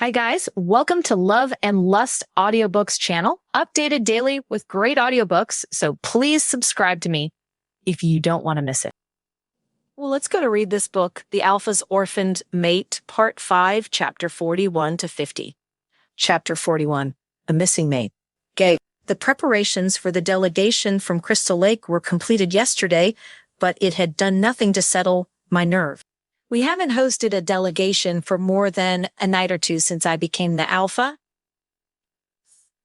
Hi guys, welcome to Love and Lust Audiobooks channel, updated daily with great audiobooks, so please subscribe to me if you don't want to miss it. Well, let's go to read this book, The Alpha's Orphaned Mate, Part 5, Chapter 41 to 50. Chapter 41, A Missing Mate. Gabe. The preparations for the delegation from Crystal Lake were completed yesterday, but it had done nothing to settle my nerve. We haven't hosted a delegation for more than a night or two since I became the alpha.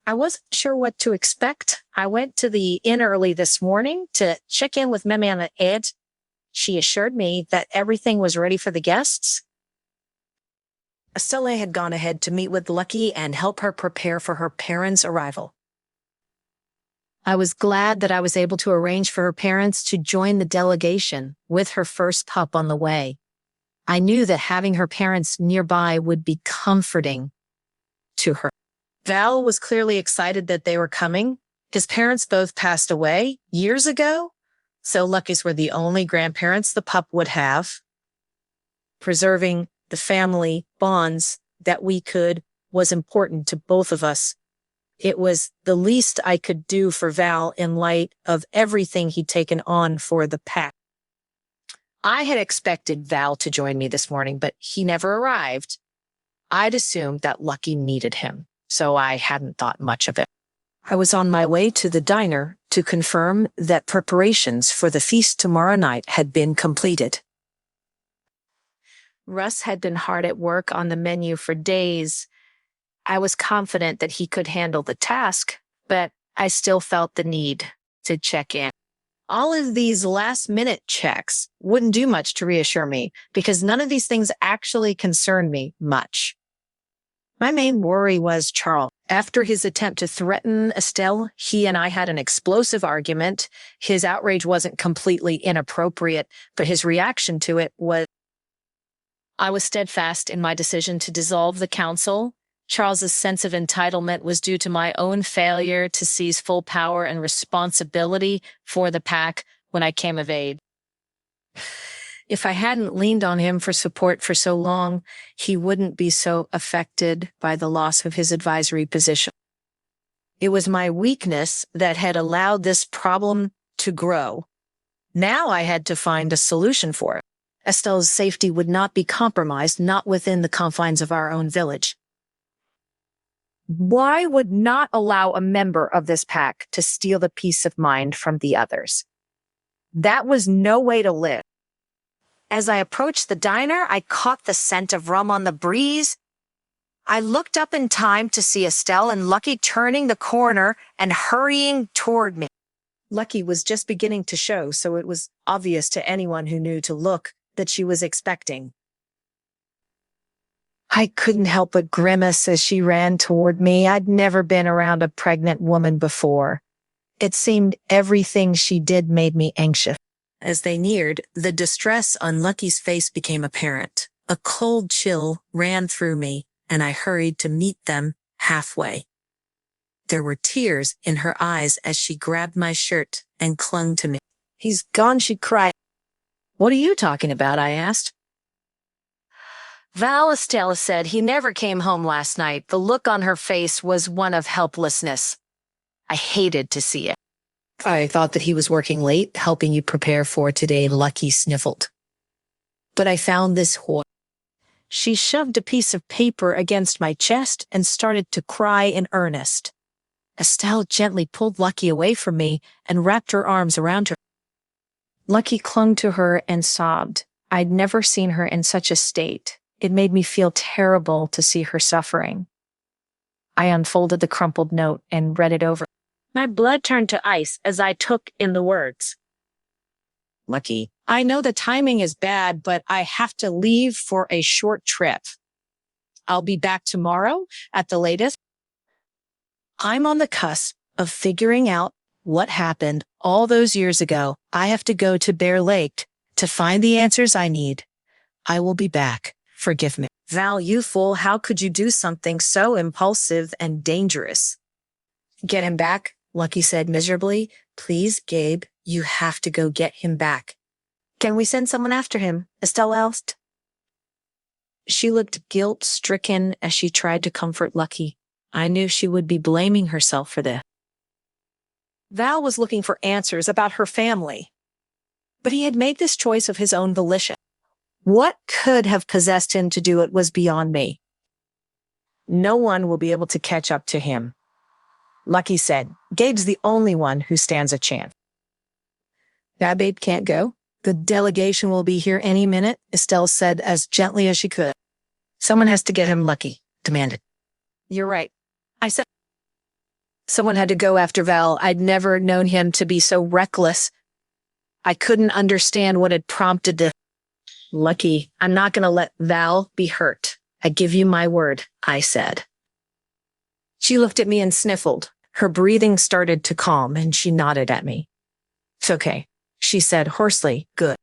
I wasn't sure what to expect. I went to the inn early this morning to check in with Mama Ed. She assured me that everything was ready for the guests. Estelle had gone ahead to meet with Lucky and help her prepare for her parents' arrival. I was glad that I was able to arrange for her parents to join the delegation with her first pup on the way. I knew that having her parents nearby would be comforting to her. Val was clearly excited that they were coming. His parents both passed away years ago, so Lucky's were the only grandparents the pup would have. Preserving the family bonds that we could was important to both of us. It was the least I could do for Val in light of everything he'd taken on for the pack. I had expected Val to join me this morning, but he never arrived. I'd assumed that Lucky needed him, so I hadn't thought much of it. I was on my way to the diner to confirm that preparations for the feast tomorrow night had been completed. Russ had been hard at work on the menu for days. I was confident that he could handle the task, but I still felt the need to check in. All of these last-minute checks wouldn't do much to reassure me because none of these things actually concerned me much. My main worry was Charles. After his attempt to threaten Estelle, he and I had an explosive argument. His outrage wasn't completely inappropriate, but his reaction to it was... I was steadfast in my decision to dissolve the council. Charles's sense of entitlement was due to my own failure to seize full power and responsibility for the pack when I came of age. If I hadn't leaned on him for support for so long, he wouldn't be so affected by the loss of his advisory position. It was my weakness that had allowed this problem to grow. Now I had to find a solution for it. Estelle's safety would not be compromised, not within the confines of our own village. Why would not allow a member of this pack to steal the peace of mind from the others? That was no way to live. As I approached the diner, I caught the scent of rum on the breeze. I looked up in time to see Estelle and Lucky turning the corner and hurrying toward me. Lucky was just beginning to show, so it was obvious to anyone who knew to look that she was expecting. I couldn't help but grimace as she ran toward me. I'd never been around a pregnant woman before. It seemed everything she did made me anxious. As they neared, the distress on Lucky's face became apparent. A cold chill ran through me, and I hurried to meet them halfway. There were tears in her eyes as she grabbed my shirt and clung to me. "He's gone," she cried. "What are you talking about?" I asked. Val, Estelle said he never came home last night. The look on her face was one of helplessness. I hated to see it. "I thought that he was working late, helping you prepare for today," Lucky sniffled. "But I found this whore." She shoved a piece of paper against my chest and started to cry in earnest. Estelle gently pulled Lucky away from me and wrapped her arms around her. Lucky clung to her and sobbed. I'd never seen her in such a state. It made me feel terrible to see her suffering. I unfolded the crumpled note and read it over. My blood turned to ice as I took in the words. "Lucky, I know the timing is bad, but I have to leave for a short trip. I'll be back tomorrow at the latest. I'm on the cusp of figuring out what happened all those years ago. I have to go to Bear Lake to find the answers I need. I will be back. Forgive me." "Val, you fool, how could you do something so impulsive and dangerous?" "Get him back," Lucky said miserably. "Please, Gabe, you have to go get him back." "Can we send someone after him?" Estelle asked. She looked guilt-stricken as she tried to comfort Lucky. I knew she would be blaming herself for this. Val was looking for answers about her family, but he had made this choice of his own volition. What could have possessed him to do it was beyond me. No one will be able to catch up to him. Lucky said, Gabe's the only one who stands a chance. That babe can't go. The delegation will be here any minute, Estelle said as gently as she could. Someone has to get him, Lucky demanded. You're right, I said. Someone had to go after Val. I'd never known him to be so reckless. I couldn't understand what had prompted the... Lucky, I'm not going to let Val be hurt. I give you my word, I said. She looked at me and sniffled. Her breathing started to calm, and she nodded at me. It's okay, she said hoarsely. Good.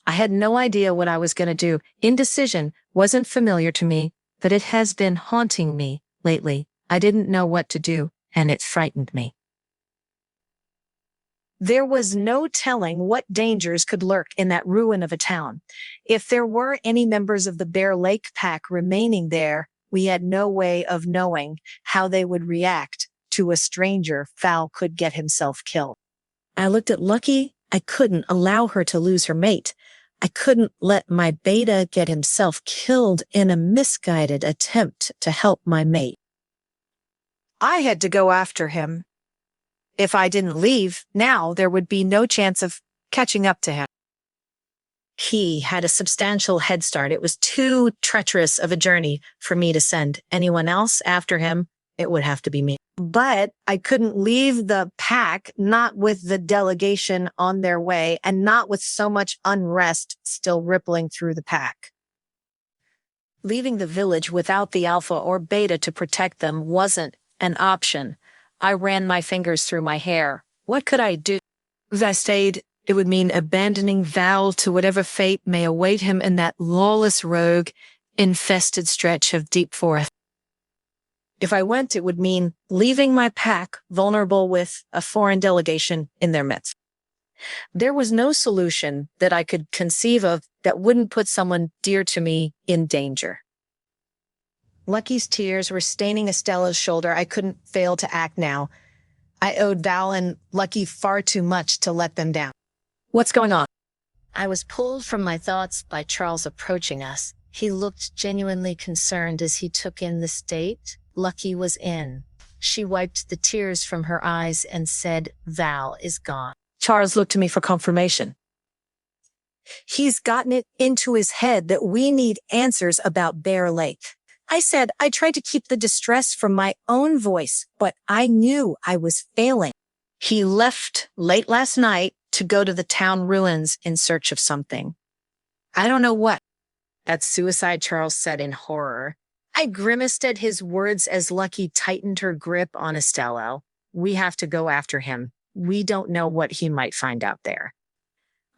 I had no idea what I was going to do. Indecision wasn't familiar to me, but it has been haunting me lately. I didn't know what to do, and it frightened me. There was no telling what dangers could lurk in that ruin of a town. If there were any members of the Bear Lake pack remaining there, we had no way of knowing how they would react to a stranger Val could get himself killed. I looked at Lucky. I couldn't allow her to lose her mate. I couldn't let my beta get himself killed in a misguided attempt to help my mate. I had to go after him. If I didn't leave, now there would be no chance of catching up to him. He had a substantial head start. It was too treacherous of a journey for me to send anyone else after him. It would have to be me. But I couldn't leave the pack, not with the delegation on their way, and not with so much unrest still rippling through the pack. Leaving the village without the alpha or beta to protect them wasn't an option. I ran my fingers through my hair. What could I do? If I stayed, it would mean abandoning Val to whatever fate may await him in that lawless rogue, infested stretch of deep forest. If I went, it would mean leaving my pack vulnerable with a foreign delegation in their midst. There was no solution that I could conceive of that wouldn't put someone dear to me in danger. Lucky's tears were staining Estella's shoulder. I couldn't fail to act now. I owed Val and Lucky far too much to let them down. What's going on? I was pulled from my thoughts by Charles approaching us. He looked genuinely concerned as he took in the state Lucky was in. She wiped the tears from her eyes and said, Val is gone. Charles looked to me for confirmation. He's gotten it into his head that we need answers about Bear Lake. I said I tried to keep the distress from my own voice, but I knew I was failing. He left late last night to go to the town ruins in search of something. I don't know what. That's suicide, Charles said in horror. I grimaced at his words as Lucky tightened her grip on Estelle. We have to go after him. We don't know what he might find out there.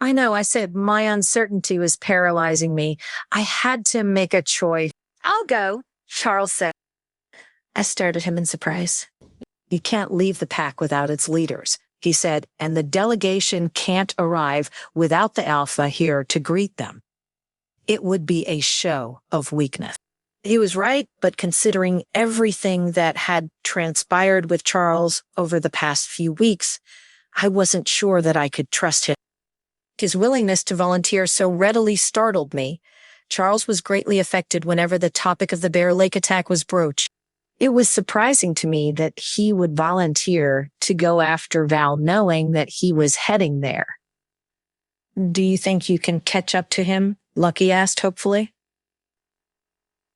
I know, I said my uncertainty was paralyzing me. I had to make a choice. I'll go, Charles said. I stared at him in surprise. You can't leave the pack without its leaders, he said, and the delegation can't arrive without the alpha here to greet them. It would be a show of weakness. He was right, but considering everything that had transpired with Charles over the past few weeks, I wasn't sure that I could trust him. His willingness to volunteer so readily startled me. Charles was greatly affected whenever the topic of the Bear Lake attack was broached. It was surprising to me that he would volunteer to go after Val knowing that he was heading there. Do you think you can catch up to him? Lucky asked hopefully.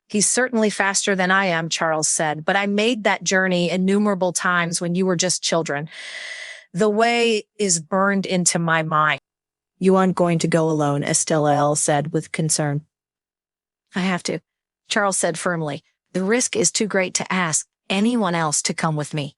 He's certainly faster than I am, Charles said, but I made that journey innumerable times when you were just children. The way is burned into my mind. You aren't going to go alone, Estelle said with concern. I have to, Charles said firmly. The risk is too great to ask anyone else to come with me.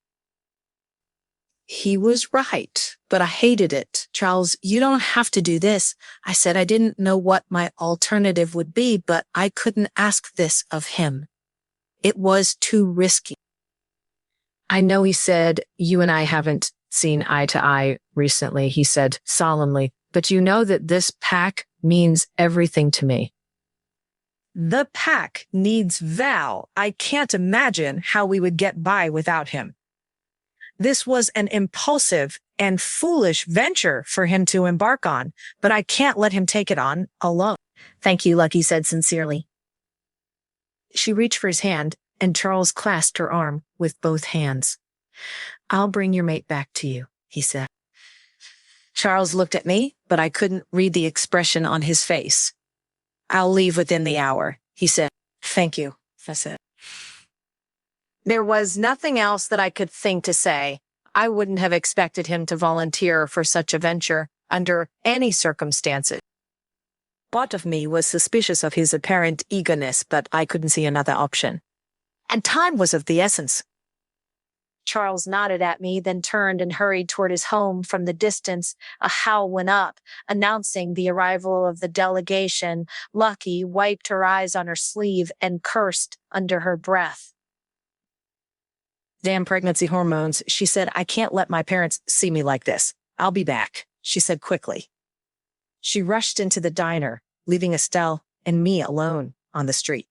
He was right, but I hated it. Charles, you don't have to do this. I said I didn't know what my alternative would be, but I couldn't ask this of him. It was too risky. I know, he said, you and I haven't seen eye to eye recently, he said solemnly, but you know that this pack means everything to me. The pack needs Val. I can't imagine how we would get by without him. This was an impulsive and foolish venture for him to embark on, but I can't let him take it on alone. Thank you, Lucky said sincerely. She reached for his hand, and Charles clasped her arm with both hands. I'll bring your mate back to you, he said. Charles looked at me, but I couldn't read the expression on his face. I'll leave within the hour, he said. Thank you, I said. There was nothing else that I could think to say. I wouldn't have expected him to volunteer for such a venture under any circumstances. Part of me was suspicious of his apparent eagerness, but I couldn't see another option. And time was of the essence. Charles nodded at me, then turned and hurried toward his home. From the distance, a howl went up, announcing the arrival of the delegation. Lucky wiped her eyes on her sleeve and cursed under her breath. Damn pregnancy hormones, she said. I can't let my parents see me like this. I'll be back, she said quickly. She rushed into the diner, leaving Estelle and me alone on the street.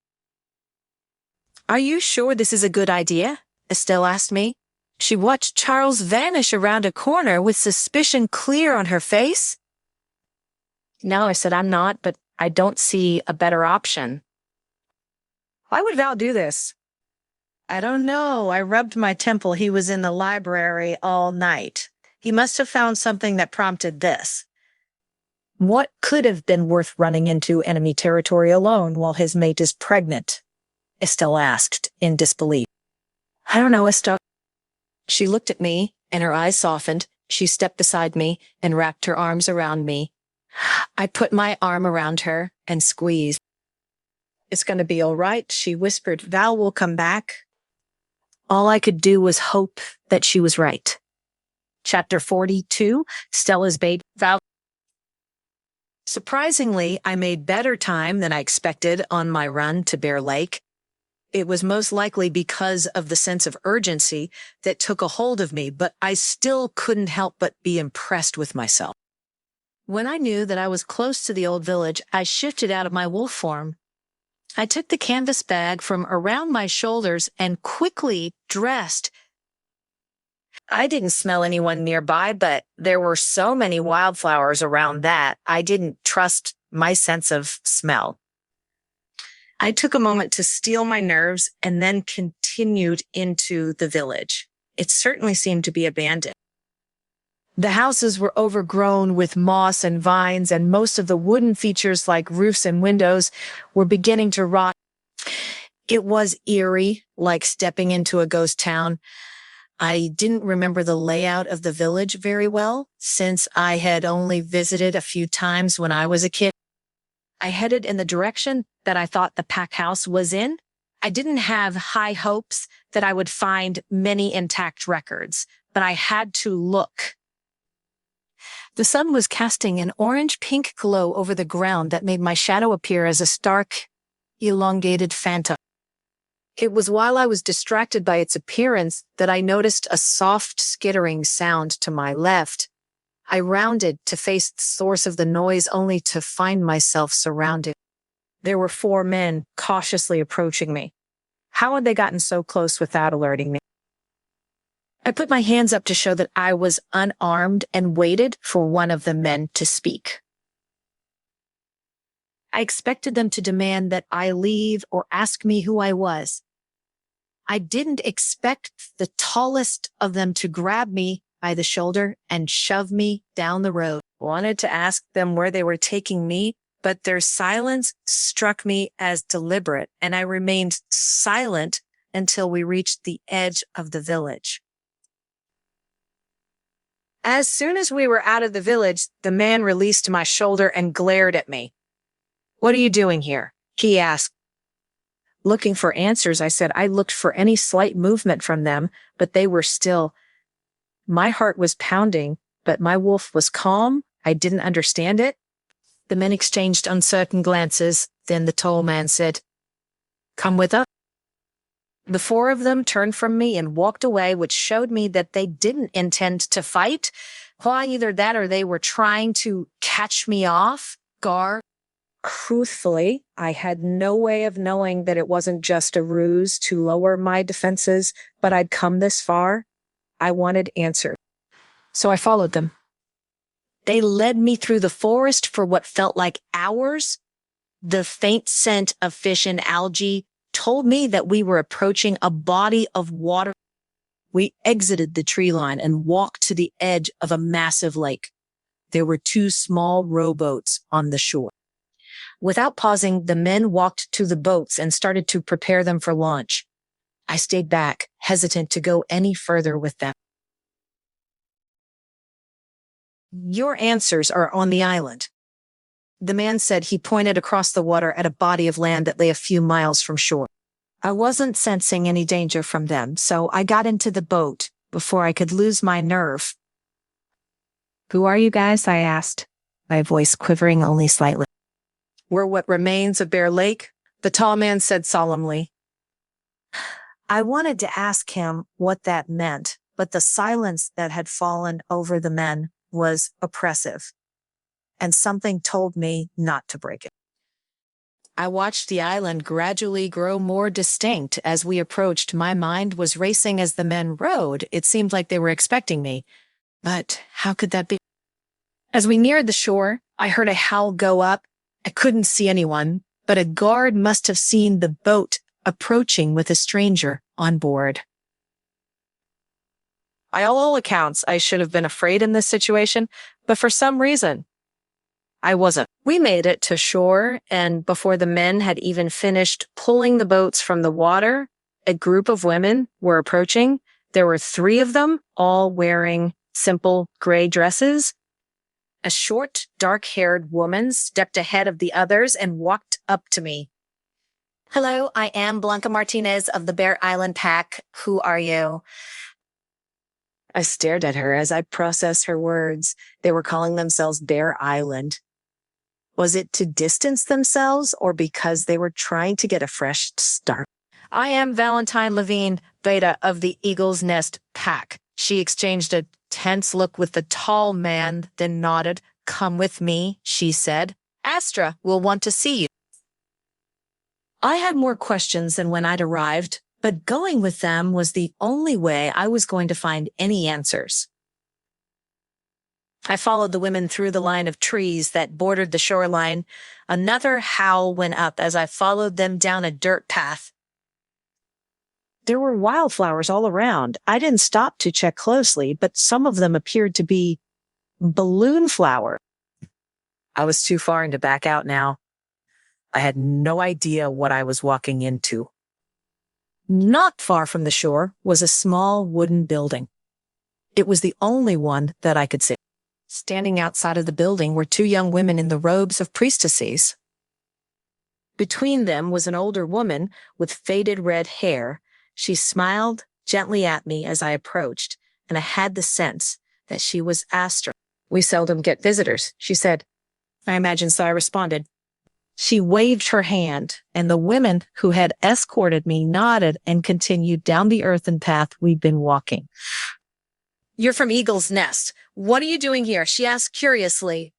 Are you sure this is a good idea? Estelle asked me. She watched Charles vanish around a corner with suspicion clear on her face. No, I said, I'm not, but I don't see a better option. Why would Val do this? I don't know. I rubbed my temple. He was in the library all night. He must have found something that prompted this. What could have been worth running into enemy territory alone while his mate is pregnant? Estelle asked in disbelief. I don't know, Estelle. She looked at me, and her eyes softened. She stepped beside me and wrapped her arms around me. I put my arm around her and squeezed. It's going to be all right, she whispered. Val will come back. All I could do was hope that she was right. Chapter 42, Stella's baby. Val. Surprisingly, I made better time than I expected on my run to Bear Lake. It was most likely because of the sense of urgency that took a hold of me, but I still couldn't help but be impressed with myself. When I knew that I was close to the old village, I shifted out of my wolf form. I took the canvas bag from around my shoulders and quickly dressed. I didn't smell anyone nearby, but there were so many wildflowers around that I didn't trust my sense of smell. I took a moment to steel my nerves and then continued into the village. It certainly seemed to be abandoned. The houses were overgrown with moss and vines, and most of the wooden features like roofs and windows were beginning to rot. It was eerie, like stepping into a ghost town. I didn't remember the layout of the village very well, since I had only visited a few times when I was a kid. I headed in the direction that I thought the pack house was in. I didn't have high hopes that I would find many intact records, but I had to look. The sun was casting an orange-pink glow over the ground that made my shadow appear as a stark, elongated phantom. It was while I was distracted by its appearance that I noticed a soft skittering sound to my left. I rounded to face the source of the noise only to find myself surrounded. There were 4 men cautiously approaching me. How had they gotten so close without alerting me? I put my hands up to show that I was unarmed and waited for one of the men to speak. I expected them to demand that I leave or ask me who I was. I didn't expect the tallest of them to grab me by the shoulder and shove me down the road. I wanted to ask them where they were taking me, but their silence struck me as deliberate, and I remained silent until we reached the edge of the village. As soon as we were out of the village, the man released my shoulder and glared at me. What are you doing here? He asked. Looking for answers, I said. I looked for any slight movement from them, but they were still. My heart was pounding, but my wolf was calm. I didn't understand it. The men exchanged uncertain glances. Then the tall man said, "Come with us." The 4 of them turned from me and walked away, which showed me that they didn't intend to fight. Well, either that or they were trying to catch me off guard. Truthfully, I had no way of knowing that it wasn't just a ruse to lower my defenses, but I'd come this far. I wanted answers. So I followed them. They led me through the forest for what felt like hours. The faint scent of fish and algae told me that we were approaching a body of water. We exited the tree line and walked to the edge of a massive lake. There were 2 small rowboats on the shore. Without pausing, the men walked to the boats and started to prepare them for launch. I stayed back, hesitant to go any further with them. Your answers are on the island. The man said. He pointed across the water at a body of land that lay a few miles from shore. I wasn't sensing any danger from them, so I got into the boat before I could lose my nerve. Who are you guys? I asked, my voice quivering only slightly. We're what remains of Bear Lake, the tall man said solemnly. I wanted to ask him what that meant, but the silence that had fallen over the men was oppressive, and something told me not to break it. I watched the island gradually grow more distinct as we approached. My mind was racing as the men rowed. It seemed like they were expecting me. But how could that be? As we neared the shore, I heard a howl go up. I couldn't see anyone, but a guard must have seen the boat approaching with a stranger on board. By all accounts, I should have been afraid in this situation, but for some reason, I wasn't. We made it to shore, and before the men had even finished pulling the boats from the water, a group of women were approaching. There were 3 of them, all wearing simple gray dresses. A short, dark-haired woman stepped ahead of the others and walked up to me. Hello, I am Blanca Martinez of the Bear Island Pack. Who are you? I stared at her as I processed her words. They were calling themselves Bear Island. Was it to distance themselves or because they were trying to get a fresh start? I am Valentine Levine, Beta of the Eagle's Nest Pack. She exchanged a tense look with the tall man, then nodded. Come with me, she said. Astra will want to see you. I had more questions than when I'd arrived, but going with them was the only way I was going to find any answers. I followed the women through the line of trees that bordered the shoreline. Another howl went up as I followed them down a dirt path. There were wildflowers all around. I didn't stop to check closely, but some of them appeared to be balloon flower. I was too far in to back out now. I had no idea what I was walking into. Not far from the shore was a small wooden building. It was the only one that I could see. Standing outside of the building were 2 young women in the robes of priestesses. Between them was an older woman with faded red hair. She smiled gently at me as I approached, and I had the sense that she was Astra. We seldom get visitors, she said. I imagine so I responded. She waved her hand, and the women who had escorted me nodded and continued down the earthen path we'd been walking. You're from Eagle's Nest. What are you doing here? She asked curiously,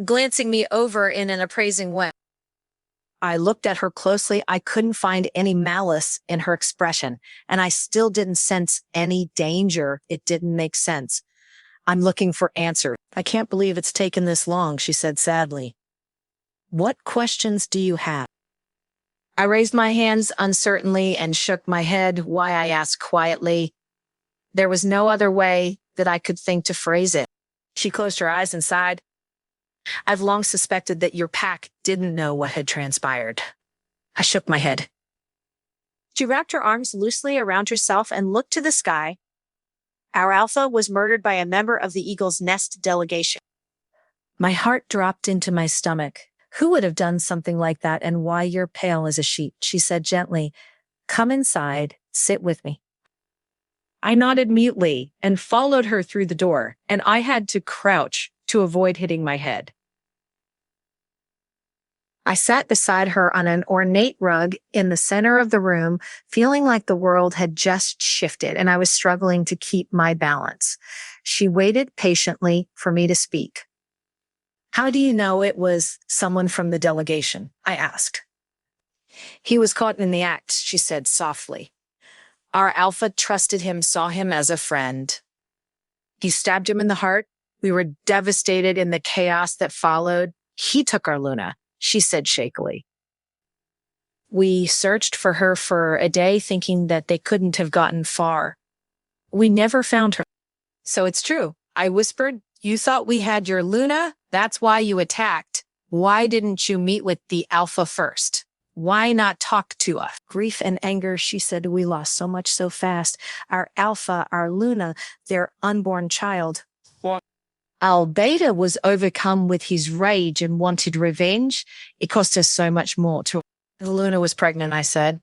glancing me over in an appraising way. I looked at her closely. I couldn't find any malice in her expression, and I still didn't sense any danger. It didn't make sense. I'm looking for answers. I can't believe it's taken this long, she said sadly. What questions do you have? I raised my hands uncertainly and shook my head. Why, I asked quietly. There was no other way that I could think to phrase it. She closed her eyes and sighed. I've long suspected that your pack didn't know what had transpired. I shook my head. She wrapped her arms loosely around herself and looked to the sky. Our alpha was murdered by a member of the Eagle's Nest delegation. My heart dropped into my stomach. Who would have done something like that, and why you're pale as a sheet? She said gently. Come inside, sit with me. I nodded mutely and followed her through the door, and I had to crouch to avoid hitting my head. I sat beside her on an ornate rug in the center of the room, feeling like the world had just shifted and I was struggling to keep my balance. She waited patiently for me to speak. How do you know it was someone from the delegation? I asked. He was caught in the act, she said softly. Our alpha trusted him, saw him as a friend. He stabbed him in the heart. We were devastated in the chaos that followed. He took our Luna, she said shakily. We searched for her for a day, thinking that they couldn't have gotten far. We never found her. So it's true, I whispered. You thought we had your Luna? That's why you attacked. Why didn't you meet with the alpha first? Why not talk to us? Grief and anger, she said. We lost so much so fast. Our alpha, our Luna, their unborn child. What? Our beta was overcome with his rage and wanted revenge. It cost us so much more to... The Luna was pregnant, I said.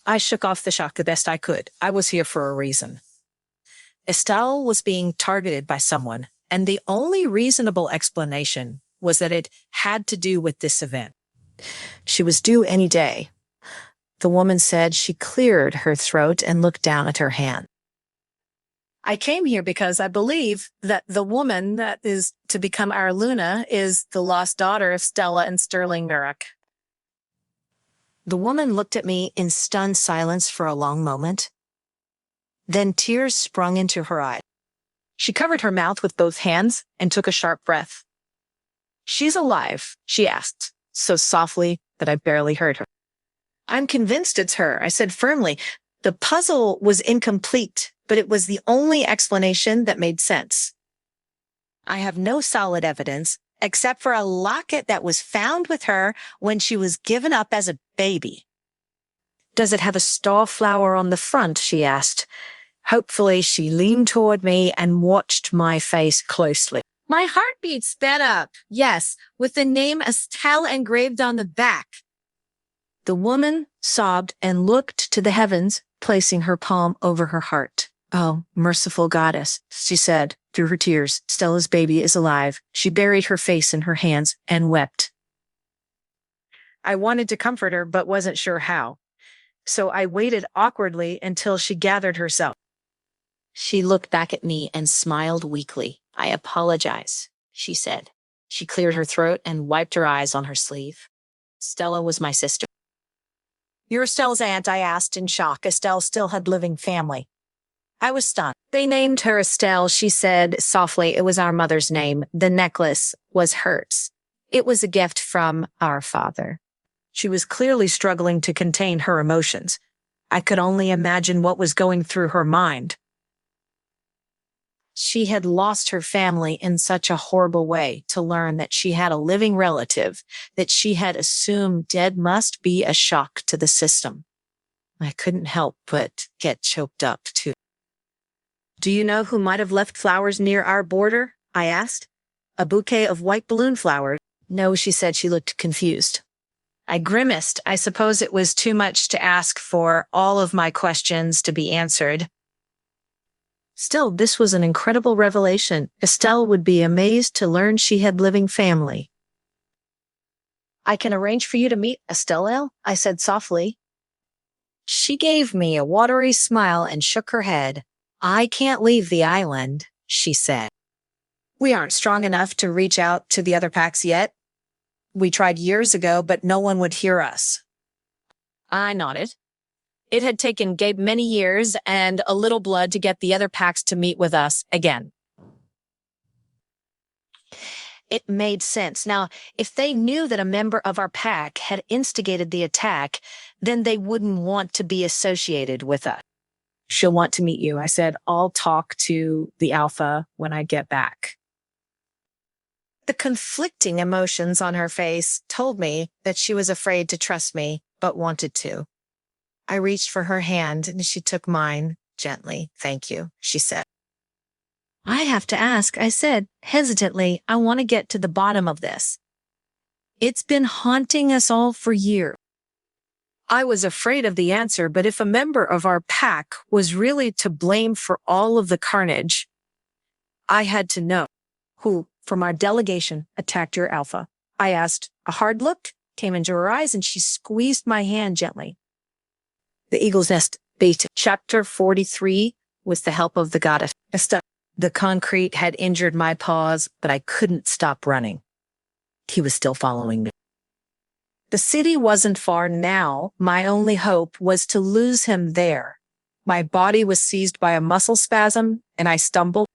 I shook off the shock the best I could. I was here for a reason. Estelle was being targeted by someone, and the only reasonable explanation was that it had to do with this event. She was due any day. The woman said. She cleared her throat and looked down at her hand. I came here because I believe that the woman that is to become our Luna is the lost daughter of Stella and Sterling Merrick. The woman looked at me in stunned silence for a long moment. Then tears sprung into her eyes. She covered her mouth with both hands and took a sharp breath. She's alive, she asked, so softly that I barely heard her. I'm convinced it's her, I said firmly. The puzzle was incomplete, but it was the only explanation that made sense. I have no solid evidence except for a locket that was found with her when she was given up as a baby. Does it have a starflower on the front? She asked. Hopefully, she leaned toward me and watched my face closely. My heartbeat sped up, yes, with the name Estelle engraved on the back. The woman sobbed and looked to the heavens, placing her palm over her heart. Oh, merciful goddess, she said through her tears. Stella's baby is alive. She buried her face in her hands and wept. I wanted to comfort her, but wasn't sure how. So I waited awkwardly until she gathered herself. She looked back at me and smiled weakly. I apologize, she said. She cleared her throat and wiped her eyes on her sleeve. Stella was my sister. You're Estelle's aunt, I asked in shock. Estelle still had living family. I was stunned. They named her Estelle, she said softly. It was our mother's name. The necklace was hers. It was a gift from our father. She was clearly struggling to contain her emotions. I could only imagine what was going through her mind. She had lost her family in such a horrible way. To learn that she had a living relative that she had assumed dead must be a shock to the system. I couldn't help but get choked up, too. Do you know who might have left flowers near our border? I asked. A bouquet of white balloon flowers. No, she said. She looked confused. I grimaced. I suppose it was too much to ask for all of my questions to be answered. Still, this was an incredible revelation. Estelle would be amazed to learn she had living family. I can arrange for you to meet Estelle, I said softly. She gave me a watery smile and shook her head. I can't leave the island, she said. We aren't strong enough to reach out to the other packs yet. We tried years ago, but no one would hear us. I nodded. It had taken Gabe many years and a little blood to get the other packs to meet with us again. It made sense. Now, if they knew that a member of our pack had instigated the attack, then they wouldn't want to be associated with us. She'll want to meet you, I said. I'll talk to the alpha when I get back. The conflicting emotions on her face told me that she was afraid to trust me, but wanted to. I reached for her hand and she took mine gently. Thank you, she said. I have to ask, I said hesitantly. I want to get to the bottom of this. It's been haunting us all for years. I was afraid of the answer, but if a member of our pack was really to blame for all of the carnage, I had to know who from our delegation attacked your alpha. I asked. A hard look came into her eyes and she squeezed my hand gently. The Eagle's Nest Beta, Chapter 43, with the help of the goddess Estelle. The concrete had injured my paws, but I couldn't stop running. He was still following me. The city wasn't far now. My only hope was to lose him there. My body was seized by a muscle spasm, and I stumbled.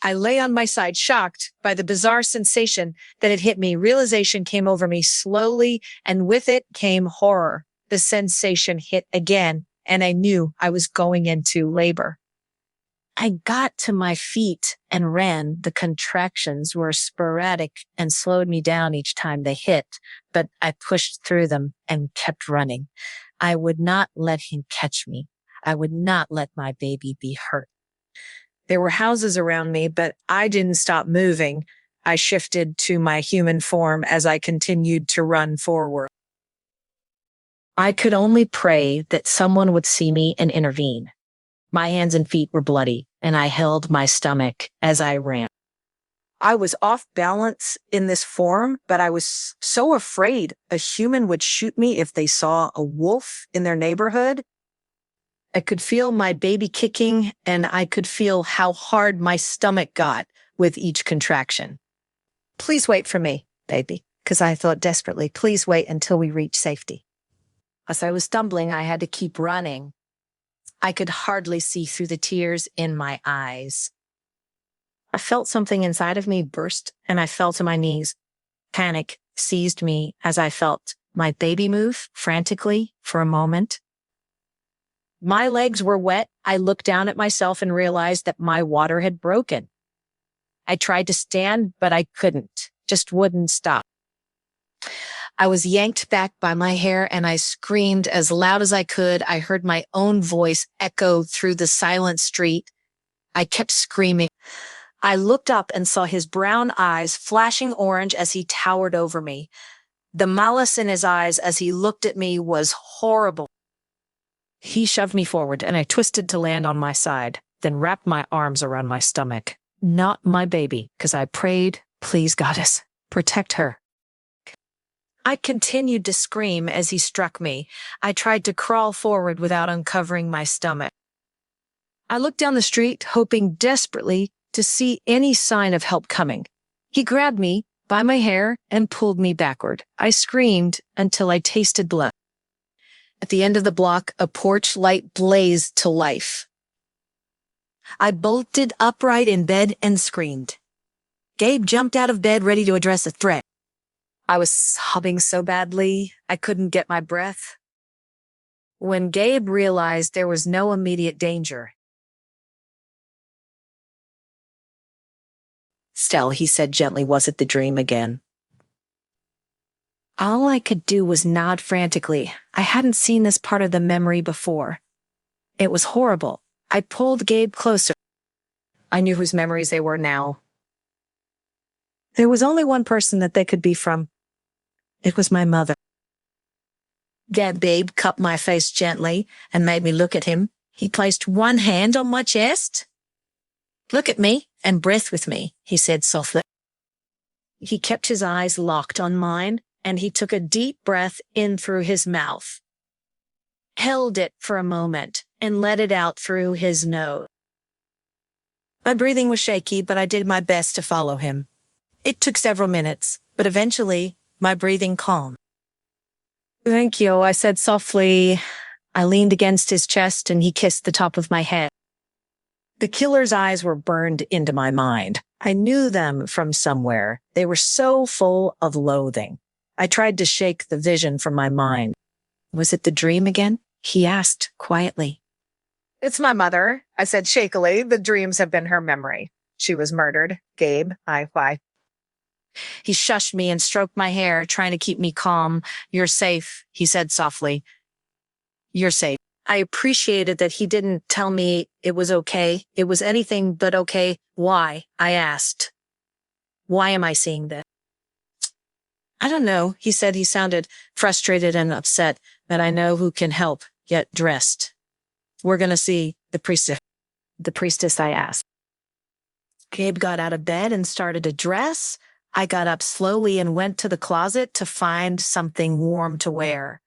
I lay on my side, shocked by the bizarre sensation that had hit me. Realization came over me slowly, and with it came horror. The sensation hit again, and I knew I was going into labor. I got to my feet and ran. The contractions were sporadic and slowed me down each time they hit, but I pushed through them and kept running. I would not let him catch me. I would not let my baby be hurt. There were houses around me, but I didn't stop moving. I shifted to my human form as I continued to run forward. I could only pray that someone would see me and intervene. My hands and feet were bloody, and I held my stomach as I ran. I was off balance in this form, but I was so afraid a human would shoot me if they saw a wolf in their neighborhood. I could feel my baby kicking, and I could feel how hard my stomach got with each contraction. Please wait for me, baby, because I thought desperately, please wait until we reach safety. As I was stumbling, I had to keep running. I could hardly see through the tears in my eyes. I felt something inside of me burst, and I fell to my knees. Panic seized me as I felt my baby move frantically for a moment. My legs were wet. I looked down at myself and realized that my water had broken. I tried to stand, but I couldn't, just wouldn't stop. I was yanked back by my hair and I screamed as loud as I could. I heard my own voice echo through the silent street. I kept screaming. I looked up and saw his brown eyes flashing orange as he towered over me. The malice in his eyes as he looked at me was horrible. He shoved me forward and I twisted to land on my side, then wrapped my arms around my stomach. Not my baby, because I prayed, please, goddess, protect her. I continued to scream as he struck me. I tried to crawl forward without uncovering my stomach. I looked down the street, hoping desperately to see any sign of help coming. He grabbed me by my hair and pulled me backward. I screamed until I tasted blood. At the end of the block, a porch light blazed to life. I bolted upright in bed and screamed. Gabe jumped out of bed ready to address the threat. I was sobbing so badly, I couldn't get my breath. When Gabe realized there was no immediate danger, Estelle, he said gently, was it the dream again? All I could do was nod frantically. I hadn't seen this part of the memory before. It was horrible. I pulled Gabe closer. I knew whose memories they were now. There was only one person that they could be from. It was my mother. Gabe cupped my face gently and made me look at him. He placed one hand on my chest. Look at me and breathe with me, he said softly. He kept his eyes locked on mine, and he took a deep breath in through his mouth, held it for a moment, and let it out through his nose. My breathing was shaky, but I did my best to follow him. It took several minutes, but eventually my breathing calmed. Thank you, I said softly. I leaned against his chest and he kissed the top of my head. The killer's eyes were burned into my mind. I knew them from somewhere. They were so full of loathing. I tried to shake the vision from my mind. Was it the dream again? He asked quietly. It's my mother, I said shakily. The dreams have been her memory. She was murdered. Gabe, why? He shushed me and stroked my hair, trying to keep me calm. You're safe, he said softly. You're safe. I appreciated that he didn't tell me it was okay. It was anything but okay. Why? I asked. Why am I seeing this? I don't know, he said. He sounded frustrated and upset, but I know who can help. Get dressed. We're going to see the priestess. The priestess, I asked. Gabe got out of bed and started to dress. I got up slowly and went to the closet to find something warm to wear.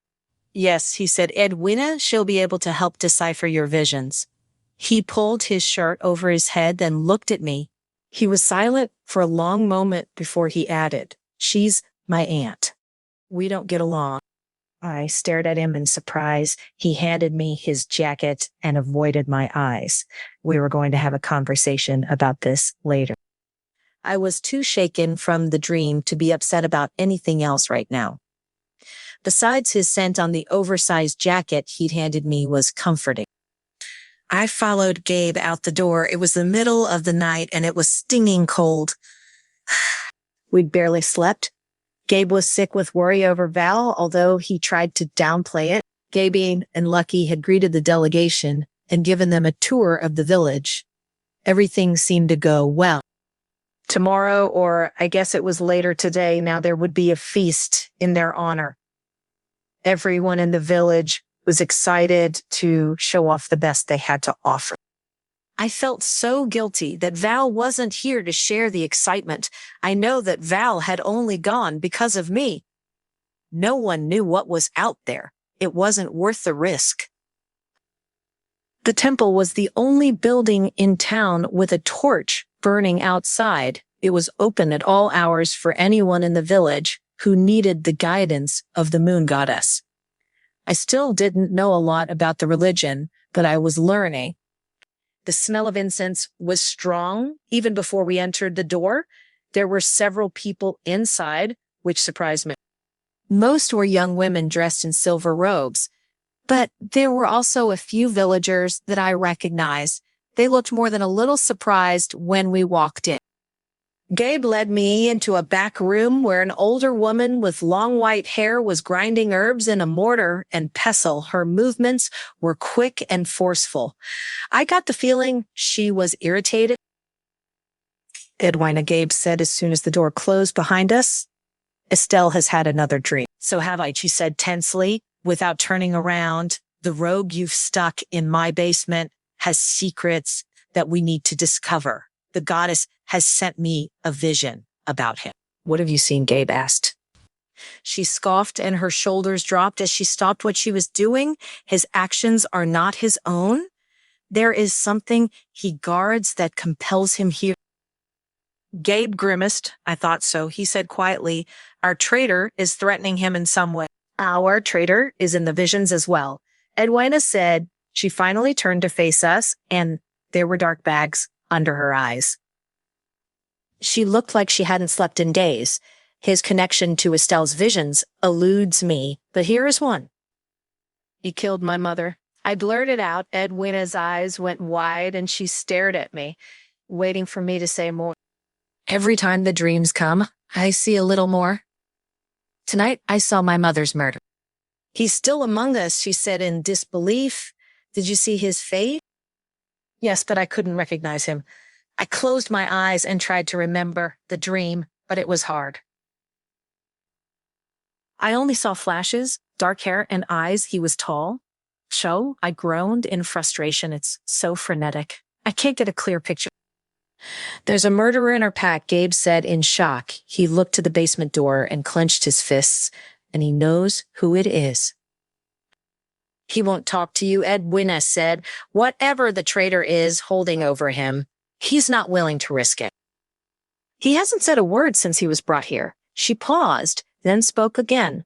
Yes, he said, Edwina, she'll be able to help decipher your visions. He pulled his shirt over his head, then looked at me. He was silent for a long moment before he added, "She's my aunt. We don't get along." I stared at him in surprise. He handed me his jacket and avoided my eyes. We were going to have a conversation about this later. I was too shaken from the dream to be upset about anything else right now. Besides, his scent on the oversized jacket he'd handed me was comforting. I followed Gabe out the door. It was the middle of the night and it was stinging cold. We'd barely slept. Gabe was sick with worry over Val, although he tried to downplay it. Gabe and Lucky had greeted the delegation and given them a tour of the village. Everything seemed to go well. Tomorrow, or I guess it was later today, now there would be a feast in their honor. Everyone in the village was excited to show off the best they had to offer. I felt so guilty that Val wasn't here to share the excitement. I know that Val had only gone because of me. No one knew what was out there. It wasn't worth the risk. The temple was the only building in town with a torch burning outside. It was open at all hours for anyone in the village who needed the guidance of the moon goddess. I still didn't know a lot about the religion, but I was learning. The smell of incense was strong even before we entered the door. There were several people inside, which surprised me. Most were young women dressed in silver robes, but there were also a few villagers that I recognized. They looked more than a little surprised when we walked in. Gabe led me into a back room where an older woman with long white hair was grinding herbs in a mortar and pestle. Her movements were quick and forceful. I got the feeling she was irritated. Edwina, Gabe said as soon as the door closed behind us. Estelle has had another dream. So have I, she said tensely, without turning around. The rogue you've stuck in my basement has secrets that we need to discover. The goddess has sent me a vision about him. What have you seen? Gabe asked. She scoffed and her shoulders dropped as she stopped what she was doing. His actions are not his own. There is something he guards that compels him here. Gabe grimaced. I thought so. He said quietly, our traitor is threatening him in some way. Our traitor is in the visions as well. Edwina said. She finally turned to face us, and there were dark bags under her eyes. She looked like she hadn't slept in days. His connection to Estelle's visions eludes me, but here is one. He killed my mother. I blurted out. Edwina's eyes went wide and she stared at me, waiting for me to say more. Every time the dreams come, I see a little more. Tonight, I saw my mother's murder. He's still among us, she said in disbelief. Did you see his face? Yes, but I couldn't recognize him. I closed my eyes and tried to remember the dream, but it was hard. I only saw flashes, dark hair and eyes. He was tall. So I groaned in frustration. It's so frenetic. I can't get a clear picture. There's a murderer in our pack, Gabe said in shock. He looked to the basement door and clenched his fists, and he knows who it is. He won't talk to you, Edwina said. Whatever the traitor is holding over him, he's not willing to risk it. He hasn't said a word since he was brought here. She paused, then spoke again.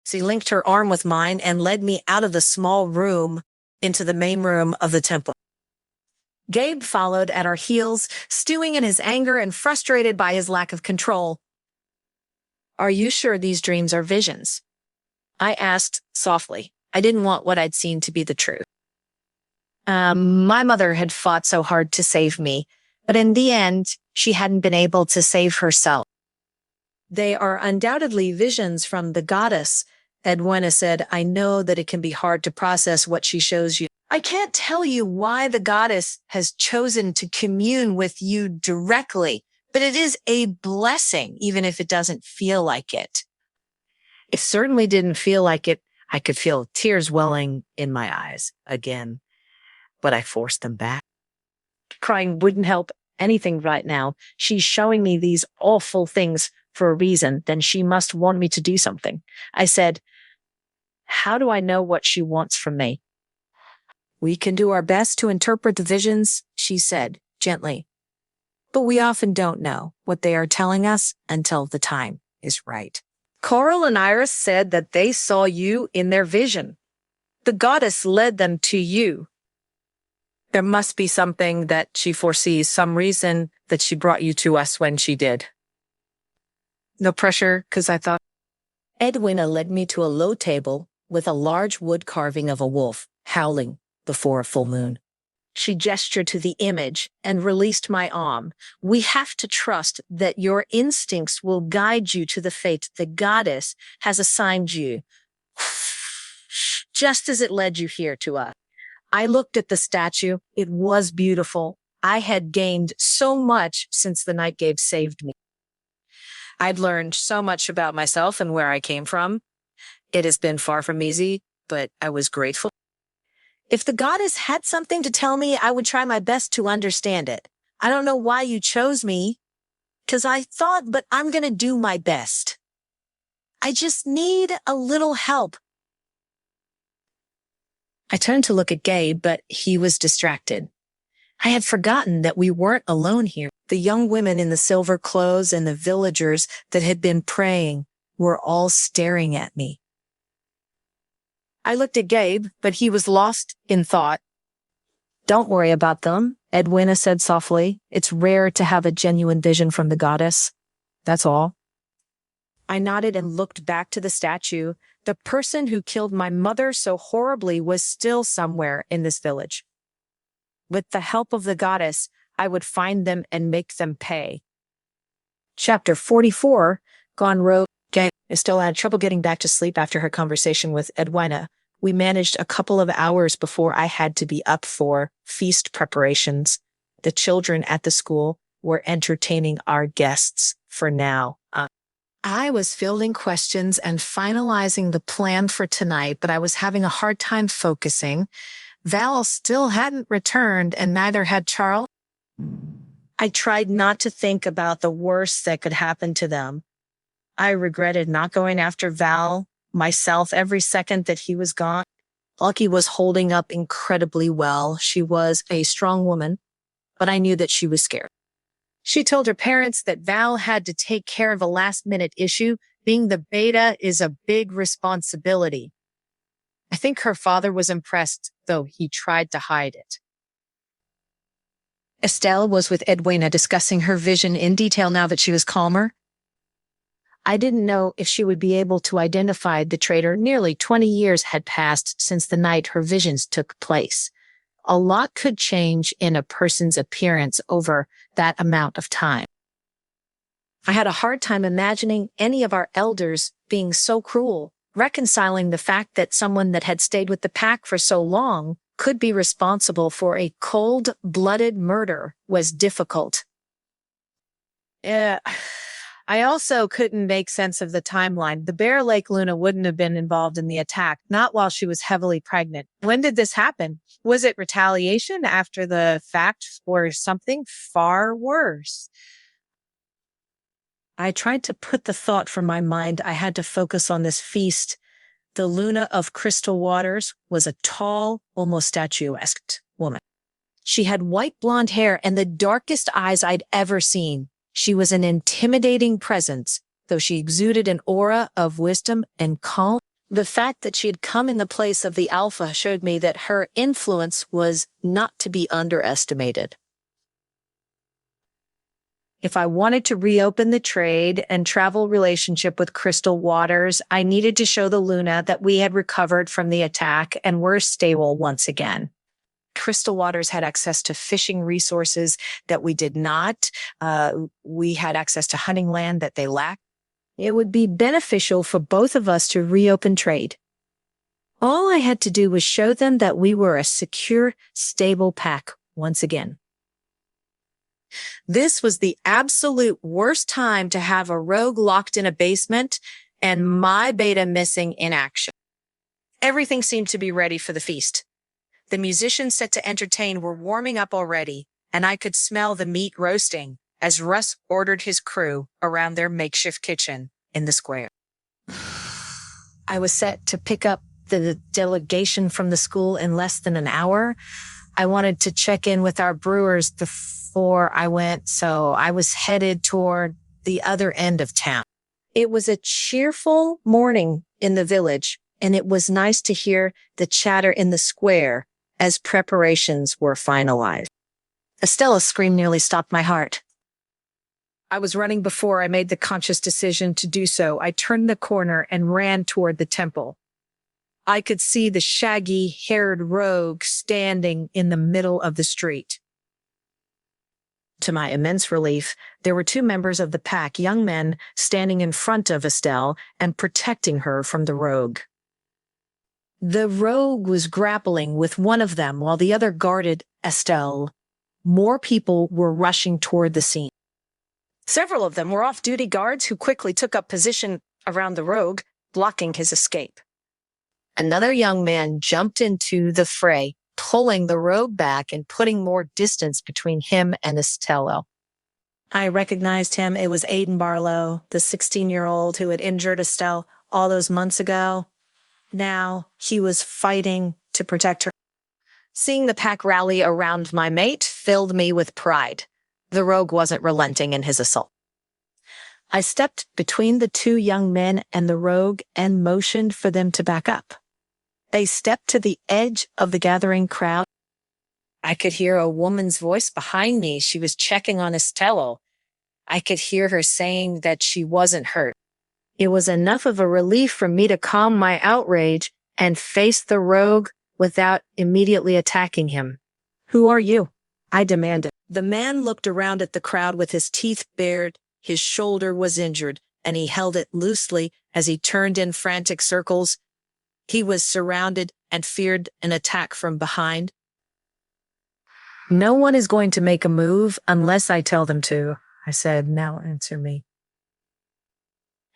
She linked her arm with mine and led me out of the small room into the main room of the temple. Gabe followed at our heels, stewing in his anger and frustrated by his lack of control. Are you sure these dreams are visions? I asked softly. I didn't want what I'd seen to be the truth. My mother had fought so hard to save me, but in the end, she hadn't been able to save herself. They are undoubtedly visions from the goddess, Edwina said. I know that it can be hard to process what she shows you. I can't tell you why the goddess has chosen to commune with you directly, but it is a blessing, even if it doesn't feel like it. It certainly didn't feel like it. I could feel tears welling in my eyes again, but I forced them back. Crying wouldn't help anything right now. She's showing me these awful things for a reason. Then she must want me to do something. I said, How do I know what she wants from me? We can do our best to interpret the visions, she said, gently. But we often don't know what they are telling us until the time is right. Coral and Iris said that they saw you in their vision. The goddess led them to you. There must be something that she foresees, some reason that she brought you to us when she did. No pressure, because I thought. Edwina led me to a low table with a large wood carving of a wolf howling before a full moon. She gestured to the image and released my arm. We have to trust that your instincts will guide you to the fate the goddess has assigned you, just as it led you here to us. I looked at the statue. It was beautiful. I had gained so much since the night Gabe saved me. I'd learned so much about myself and where I came from. It has been far from easy, but I was grateful. If the goddess had something to tell me, I would try my best to understand it. I don't know why you chose me, because I thought, but I'm going to do my best. I just need a little help. I turned to look at Gabe, but he was distracted. I had forgotten that we weren't alone here. The young women in the silver clothes and the villagers that had been praying were all staring at me. I looked at Gabe, but he was lost in thought. Don't worry about them, Edwina said softly. It's rare to have a genuine vision from the goddess. That's all. I nodded and looked back to the statue. The person who killed my mother so horribly was still somewhere in this village. With the help of the goddess, I would find them and make them pay. Chapter 44, Gone Rogue. Gabe still had trouble getting back to sleep after her conversation with Edwina. We managed a couple of hours before I had to be up for feast preparations. The children at the school were entertaining our guests for now. I was fielding questions and finalizing the plan for tonight, but I was having a hard time focusing. Val still hadn't returned, and neither had Charles. I tried not to think about the worst that could happen to them. I regretted not going after Val myself every second that he was gone. Lucky was holding up incredibly well. She was a strong woman, but I knew that she was scared. She told her parents that Val had to take care of a last-minute issue. Being the beta is a big responsibility. I think her father was impressed, though he tried to hide it. Estelle was with Edwina discussing her vision in detail now that she was calmer. I didn't know if she would be able to identify the traitor. Nearly 20 years had passed since the night her visions took place. A lot could change in a person's appearance over that amount of time. I had a hard time imagining any of our elders being so cruel. Reconciling the fact that someone that had stayed with the pack for so long could be responsible for a cold-blooded murder was difficult. I also couldn't make sense of the timeline. The Bear Lake Luna wouldn't have been involved in the attack, not while she was heavily pregnant. When did this happen? Was it retaliation after the fact or something far worse? I tried to put the thought from my mind. I had to focus on this feast. The Luna of Crystal Waters was a tall, almost statuesque woman. She had white blonde hair and the darkest eyes I'd ever seen. She was an intimidating presence, though she exuded an aura of wisdom and calm. The fact that she had come in the place of the Alpha showed me that her influence was not to be underestimated. If I wanted to reopen the trade and travel relationship with Crystal Waters, I needed to show the Luna that we had recovered from the attack and were stable once again. Crystal Waters had access to fishing resources that we did not. We had access to hunting land that they lacked. It would be beneficial for both of us to reopen trade. All I had to do was show them that we were a secure, stable pack once again. This was the absolute worst time to have a rogue locked in a basement and my beta missing in action. Everything seemed to be ready for the feast. The musicians set to entertain were warming up already, and I could smell the meat roasting as Russ ordered his crew around their makeshift kitchen in the square. I was set to pick up the delegation from the school in less than an hour. I wanted to check in with our brewers before I went, so I was headed toward the other end of town. It was a cheerful morning in the village, and it was nice to hear the chatter in the square as preparations were finalized. Estella's scream nearly stopped my heart. I was running before I made the conscious decision to do so. I turned the corner and ran toward the temple. I could see the shaggy-haired rogue standing in the middle of the street. To my immense relief, there were two members of the pack, young men, standing in front of Estelle and protecting her from the rogue. The rogue was grappling with one of them while the other guarded Estelle. More people were rushing toward the scene. Several of them were off-duty guards who quickly took up position around the rogue, blocking his escape. Another young man jumped into the fray, pulling the rogue back and putting more distance between him and Estelle. I recognized him. It was Aiden Barlow, the 16-year-old who had injured Estelle all those months ago. Now he was fighting to protect her. Seeing the pack rally around my mate filled me with pride. The rogue wasn't relenting in his assault. I stepped between the two young men and the rogue and motioned for them to back up. They stepped to the edge of the gathering crowd. I could hear a woman's voice behind me. She was checking on Estelle. I could hear her saying that she wasn't hurt. It was enough of a relief for me to calm my outrage and face the rogue without immediately attacking him. "Who are you?" I demanded. The man looked around at the crowd with his teeth bared. His shoulder was injured, and he held it loosely as he turned in frantic circles. He was surrounded and feared an attack from behind. "No one is going to make a move unless I tell them to," I said. "Now answer me."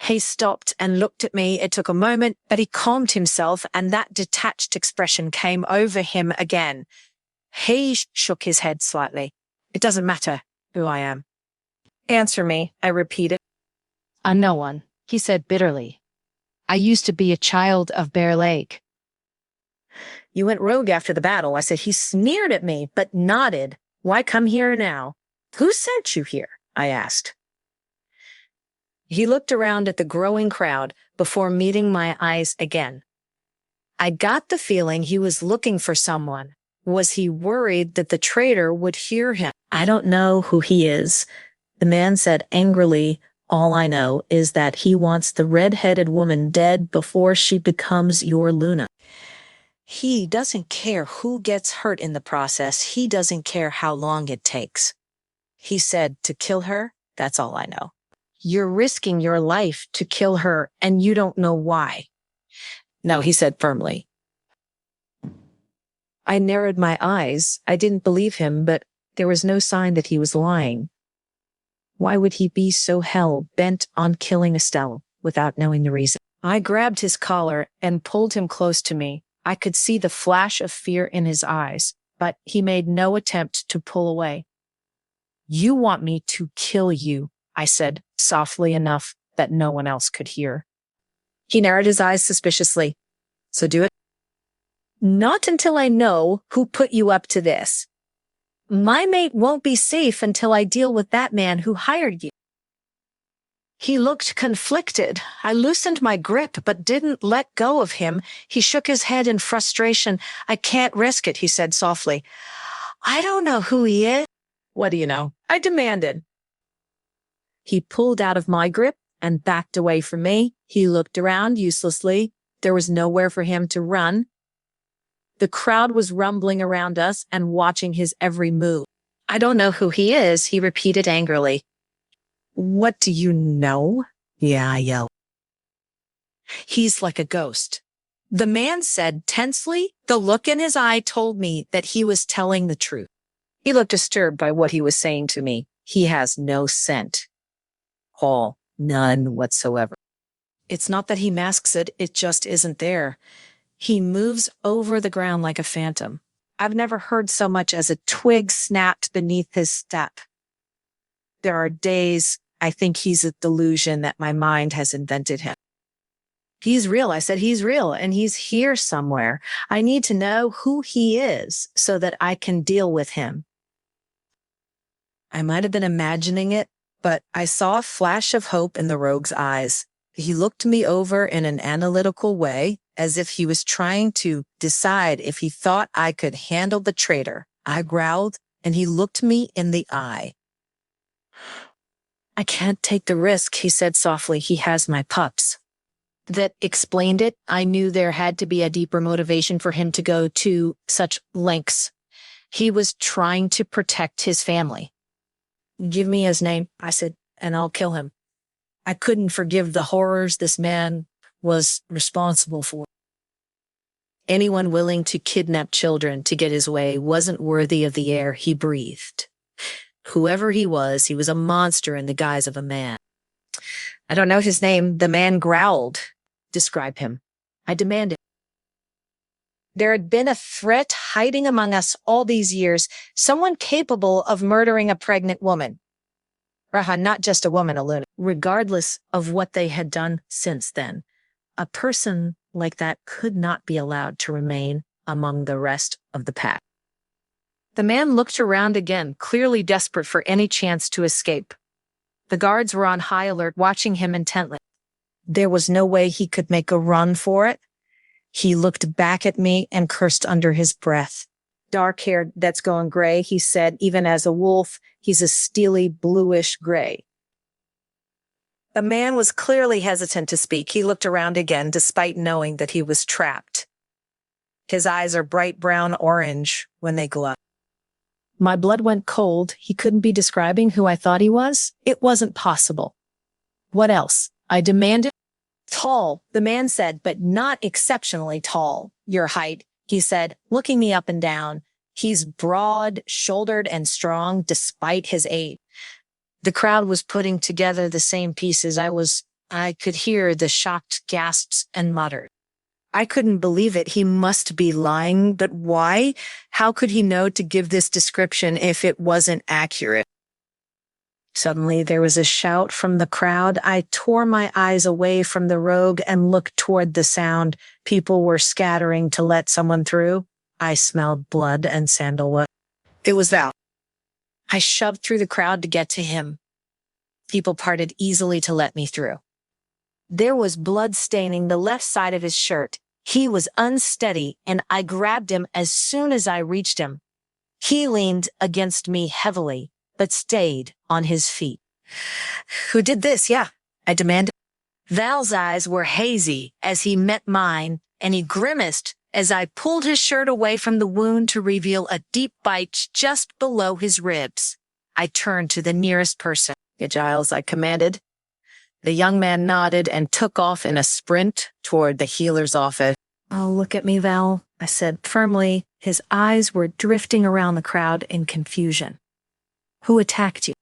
He stopped and looked at me. It took a moment, but he calmed himself, and that detached expression came over him again. He shook his head slightly. "It doesn't matter who I am." "Answer me," I repeated. "I'm no one," he said bitterly. "I used to be a child of Bear Lake." "You went rogue after the battle," I said. He sneered at me, but nodded. "Why come here now?" "Who sent you here?" I asked. He looked around at the growing crowd before meeting my eyes again. I got the feeling he was looking for someone. Was he worried that the traitor would hear him? "I don't know who he is," the man said angrily. "All I know is that he wants the red-headed woman dead before she becomes your Luna. He doesn't care who gets hurt in the process. He doesn't care how long it takes. He said to kill her, that's all I know. You're risking your life to kill her, and you don't know why." "No," he said firmly. I narrowed my eyes. I didn't believe him, but there was no sign that he was lying. Why would he be so hell-bent on killing Estelle without knowing the reason? I grabbed his collar and pulled him close to me. I could see the flash of fear in his eyes, but he made no attempt to pull away. "You want me to kill you," I said, softly enough that no one else could hear. He narrowed his eyes suspiciously. "So do it." "Not until I know who put you up to this. My mate won't be safe until I deal with that man who hired you." He looked conflicted. I loosened my grip, but didn't let go of him. He shook his head in frustration. "I can't risk it," he said softly. "I don't know who he is." "What do you know?" I demanded. He pulled out of my grip and backed away from me. He looked around uselessly. There was nowhere for him to run. The crowd was rumbling around us and watching his every move. "I don't know who he is," he repeated angrily. "What do you know?" "Yeah," I yelled. "He's like a ghost," the man said tensely. The look in his eye told me that he was telling the truth. He looked disturbed by what he was saying to me. "He has no scent. Paul, none whatsoever. It's not that he masks it, it just isn't there. He moves over the ground like a phantom. I've never heard so much as a twig snapped beneath his step. There are days I think he's a delusion that my mind has invented him. He's real. I said, he's real and he's here somewhere. I need to know who he is so that I can deal with him. I might have been imagining it, but I saw a flash of hope in the rogue's eyes. He looked me over in an analytical way, as if he was trying to decide if he thought I could handle the traitor. I growled, and he looked me in the eye. I can't take the risk, he said softly. He has my pups. That explained it. I knew there had to be a deeper motivation for him to go to such lengths. He was trying to protect his family. Give me his name, I said, and I'll kill him. I couldn't forgive the horrors this man was responsible for. Anyone willing to kidnap children to get his way wasn't worthy of the air he breathed. Whoever he was a monster in the guise of a man. I don't know his name. The man growled. Describe him. I demanded. There had been a threat hiding among us all these years, someone capable of murdering a pregnant woman. Raha, not just a woman, a lunatic. Regardless of what they had done since then, a person like that could not be allowed to remain among the rest of the pack. The man looked around again, clearly desperate for any chance to escape. The guards were on high alert, watching him intently. There was no way he could make a run for it. He looked back at me and cursed under his breath. Dark-haired, that's going gray, he said. Even as a wolf, he's a steely bluish gray. The man was clearly hesitant to speak. He looked around again, despite knowing that he was trapped. His eyes are bright brown orange when they glow. My blood went cold. He couldn't be describing who I thought he was. It wasn't possible. What else? I demanded. Tall, the man said, but not exceptionally tall. Your height, he said, looking me up and down. He's broad-shouldered and strong despite his age. The crowd was putting together the same pieces. I could hear the shocked gasps and mutter. I couldn't believe it. He must be lying, but why? How could he know to give this description if it wasn't accurate? Suddenly, there was a shout from the crowd. I tore my eyes away from the rogue and looked toward the sound. People were scattering to let someone through. I smelled blood and sandalwood. It was Val. I shoved through the crowd to get to him. People parted easily to let me through. There was blood staining the left side of his shirt. He was unsteady, and I grabbed him as soon as I reached him. He leaned against me heavily, but stayed on his feet. Who did this? Yeah, I demanded. Val's eyes were hazy as he met mine, and he grimaced as I pulled his shirt away from the wound to reveal a deep bite just below his ribs. I turned to the nearest person. Get Giles, I commanded. The young man nodded and took off in a sprint toward the healer's office. Oh, look at me, Val, I said firmly. His eyes were drifting around the crowd in confusion. Who attacked you?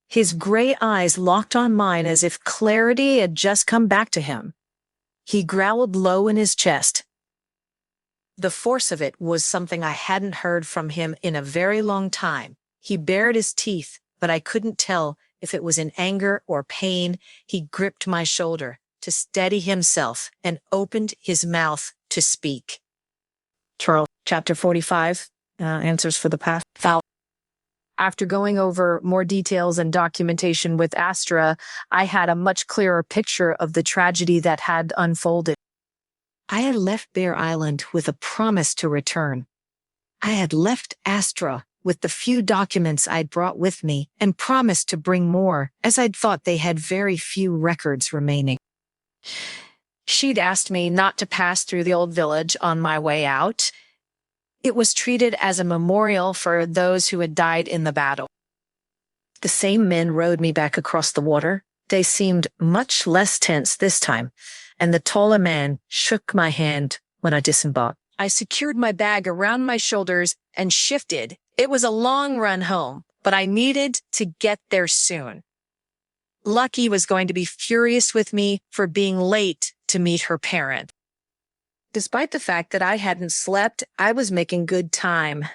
His gray eyes locked on mine as if clarity had just come back to him. He growled low in his chest. The force of it was something I hadn't heard from him in a very long time. He bared his teeth, but I couldn't tell if it was in anger or pain. He gripped my shoulder to steady himself and opened his mouth to speak. Charles, chapter 45, answers for the past. Foul. After going over more details and documentation with Astra, I had a much clearer picture of the tragedy that had unfolded. I had left Bear Island with a promise to return. I had left Astra with the few documents I'd brought with me and promised to bring more, as I'd thought they had very few records remaining. She'd asked me not to pass through the old village on my way out. It was treated as a memorial for those who had died in the battle. The same men rowed me back across the water. They seemed much less tense this time, and the taller man shook my hand when I disembarked. I secured my bag around my shoulders and shifted. It was a long run home, but I needed to get there soon. Lucky was going to be furious with me for being late to meet her parent. Despite the fact that I hadn't slept, I was making good time.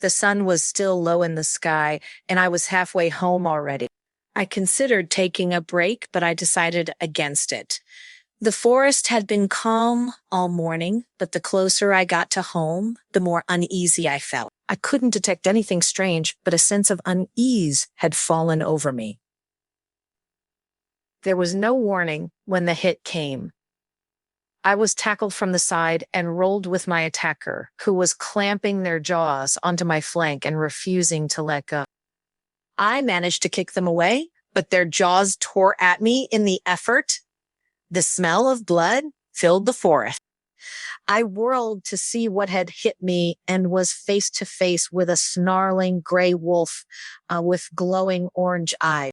The sun was still low in the sky, and I was halfway home already. I considered taking a break, but I decided against it. The forest had been calm all morning, but the closer I got to home, the more uneasy I felt. I couldn't detect anything strange, but a sense of unease had fallen over me. There was no warning when the hit came. I was tackled from the side and rolled with my attacker, who was clamping their jaws onto my flank and refusing to let go. I managed to kick them away, but their jaws tore at me in the effort. The smell of blood filled the forest. I whirled to see what had hit me and was face to face with a snarling gray wolf with glowing orange eyes.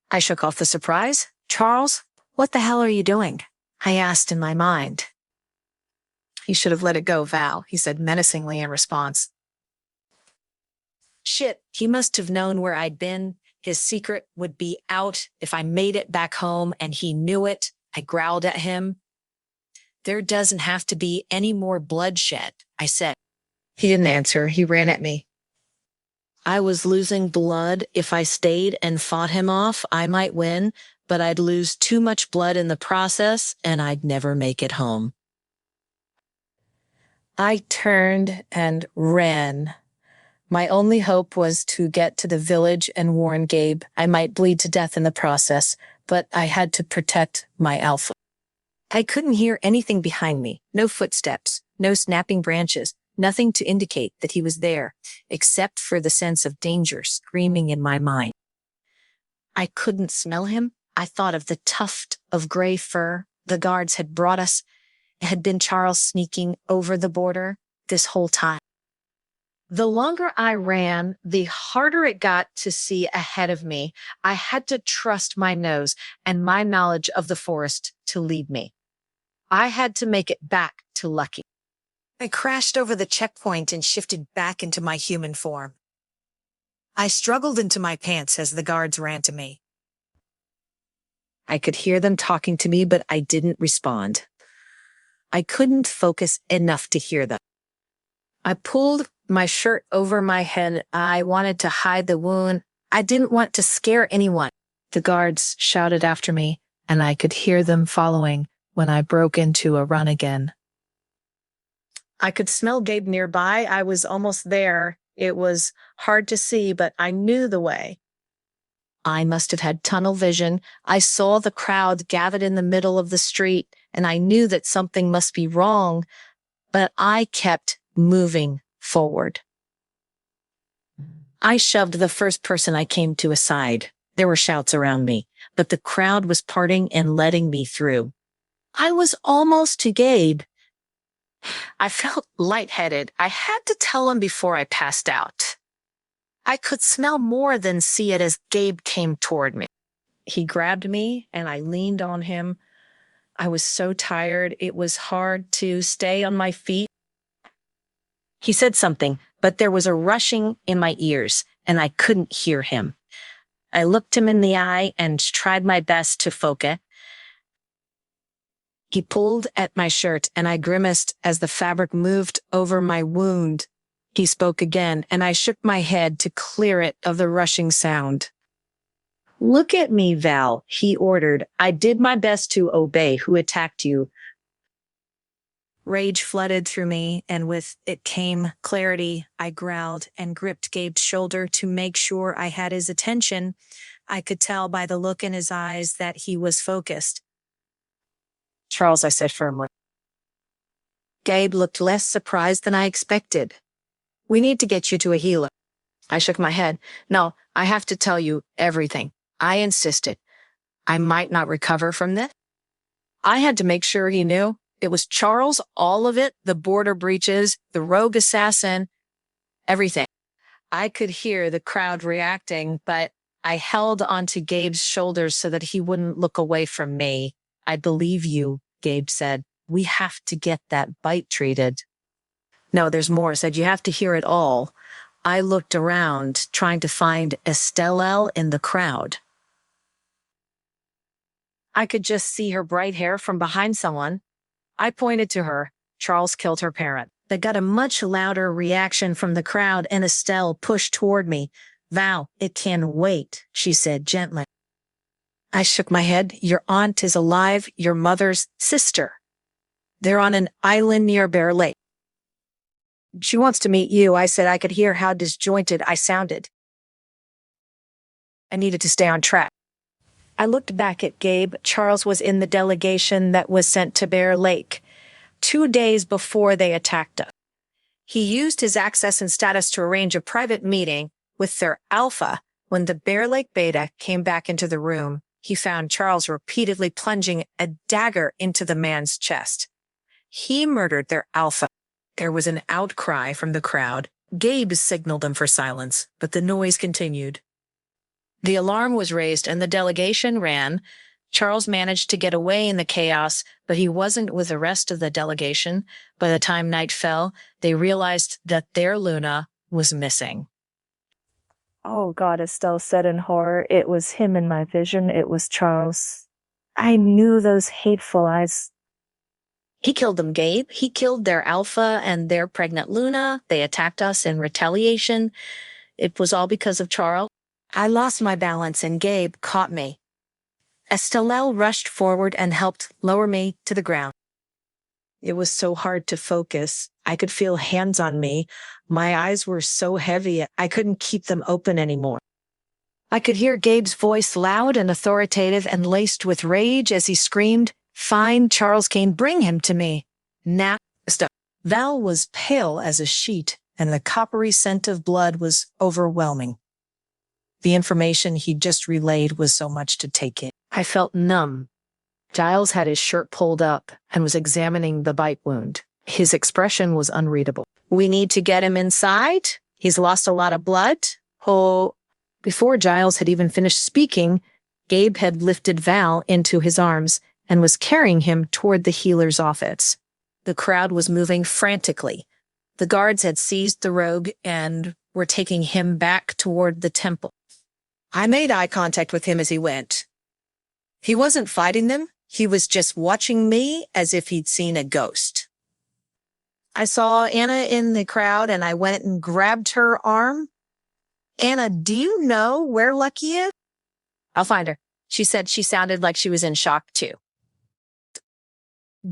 I shook off the surprise. "Charles, what the hell are you doing?" I asked in my mind. "You should have let it go, Val," he said menacingly in response. Shit, he must have known where I'd been. His secret would be out if I made it back home, and he knew it. I growled at him. "There doesn't have to be any more bloodshed," I said. He didn't answer. He ran at me. I was losing blood. If I stayed and fought him off, I might win, but I'd lose too much blood in the process, and I'd never make it home. I turned and ran. My only hope was to get to the village and warn Gabe. I might bleed to death in the process, but I had to protect my alpha. I couldn't hear anything behind me. No footsteps, no snapping branches, nothing to indicate that he was there, except for the sense of danger screaming in my mind. I couldn't smell him. I thought of the tuft of gray fur the guards had brought us. It had been Charles sneaking over the border this whole time. The longer I ran, the harder it got to see ahead of me. I had to trust my nose and my knowledge of the forest to lead me. I had to make it back to Lucky. I crashed over the checkpoint and shifted back into my human form. I struggled into my pants as the guards ran to me. I could hear them talking to me, but I didn't respond. I couldn't focus enough to hear them. I pulled my shirt over my head. I wanted to hide the wound. I didn't want to scare anyone. The guards shouted after me, and I could hear them following when I broke into a run again. I could smell Gabe nearby. I was almost there. It was hard to see, but I knew the way. I must have had tunnel vision. I saw the crowd gathered in the middle of the street, and I knew that something must be wrong, but I kept moving forward. I shoved the first person I came to aside. There were shouts around me, but the crowd was parting and letting me through. I was almost to Gabe. I felt lightheaded. I had to tell him before I passed out. I could smell more than see it as Gabe came toward me. He grabbed me and I leaned on him. I was so tired. It was hard to stay on my feet. He said something, but there was a rushing in my ears and I couldn't hear him. I looked him in the eye and tried my best to focus. He pulled at my shirt and I grimaced as the fabric moved over my wound. He spoke again and I shook my head to clear it of the rushing sound. "Look at me, Val," he ordered. "I did my best to obey. Who attacked you?" Rage flooded through me, and with it came clarity. I growled and gripped Gabe's shoulder to make sure I had his attention. I could tell by the look in his eyes that he was focused. "Charles," I said firmly. Gabe looked less surprised than I expected. "We need to get you to a healer." I shook my head. "No, I have to tell you everything." I insisted. I might not recover from this. I had to make sure he knew. It was Charles, all of it, the border breaches, the rogue assassin, everything. I could hear the crowd reacting, but I held onto Gabe's shoulders so that he wouldn't look away from me. "I believe you," Gabe said. "We have to get that bite treated." "No, there's more," I said. "You have to hear it all." I looked around, trying to find Estelle in the crowd. I could just see her bright hair from behind someone. I pointed to her. Charles killed her parent. They got a much louder reaction from the crowd, and Estelle pushed toward me. "Val, it can wait," she said gently. I shook my head. Your aunt is alive, your mother's sister. They're on an island near Bear Lake. She wants to meet you. I said I could hear how disjointed I sounded. I needed to stay on track. I looked back at Gabe. Charles was in the delegation that was sent to Bear Lake 2 days before they attacked us. He used his access and status to arrange a private meeting with their alpha. When the Bear Lake beta came back into the room, he found Charles repeatedly plunging a dagger into the man's chest. He murdered their alpha. There was an outcry from the crowd. Gabe signaled them for silence, but the noise continued. The alarm was raised and the delegation ran. Charles managed to get away in the chaos, but he wasn't with the rest of the delegation. By the time night fell, they realized that their Luna was missing. Oh God, Estelle said in horror. It was him in my vision. It was Charles. I knew those hateful eyes. He killed them, Gabe. He killed their alpha and their pregnant Luna. They attacked us in retaliation. It was all because of Charles. I lost my balance and Gabe caught me. Estelle rushed forward and helped lower me to the ground. It was so hard to focus. I could feel hands on me. My eyes were so heavy, I couldn't keep them open anymore. I could hear Gabe's voice loud and authoritative and laced with rage as he screamed, "Find Charles Kane, bring him to me. Now, stop." Val was pale as a sheet, and the coppery scent of blood was overwhelming. The information he just relayed was so much to take in. I felt numb. Giles had his shirt pulled up and was examining the bite wound. His expression was unreadable. "We need to get him inside. He's lost a lot of blood." Oh, before Giles had even finished speaking, Gabe had lifted Val into his arms and was carrying him toward the healer's office. The crowd was moving frantically. The guards had seized the rogue and were taking him back toward the temple. I made eye contact with him as he went. He wasn't fighting them. He was just watching me as if he'd seen a ghost. I saw Anna in the crowd and I went and grabbed her arm. "Anna, do you know where Lucky is?" "I'll find her." She said she sounded like she was in shock too.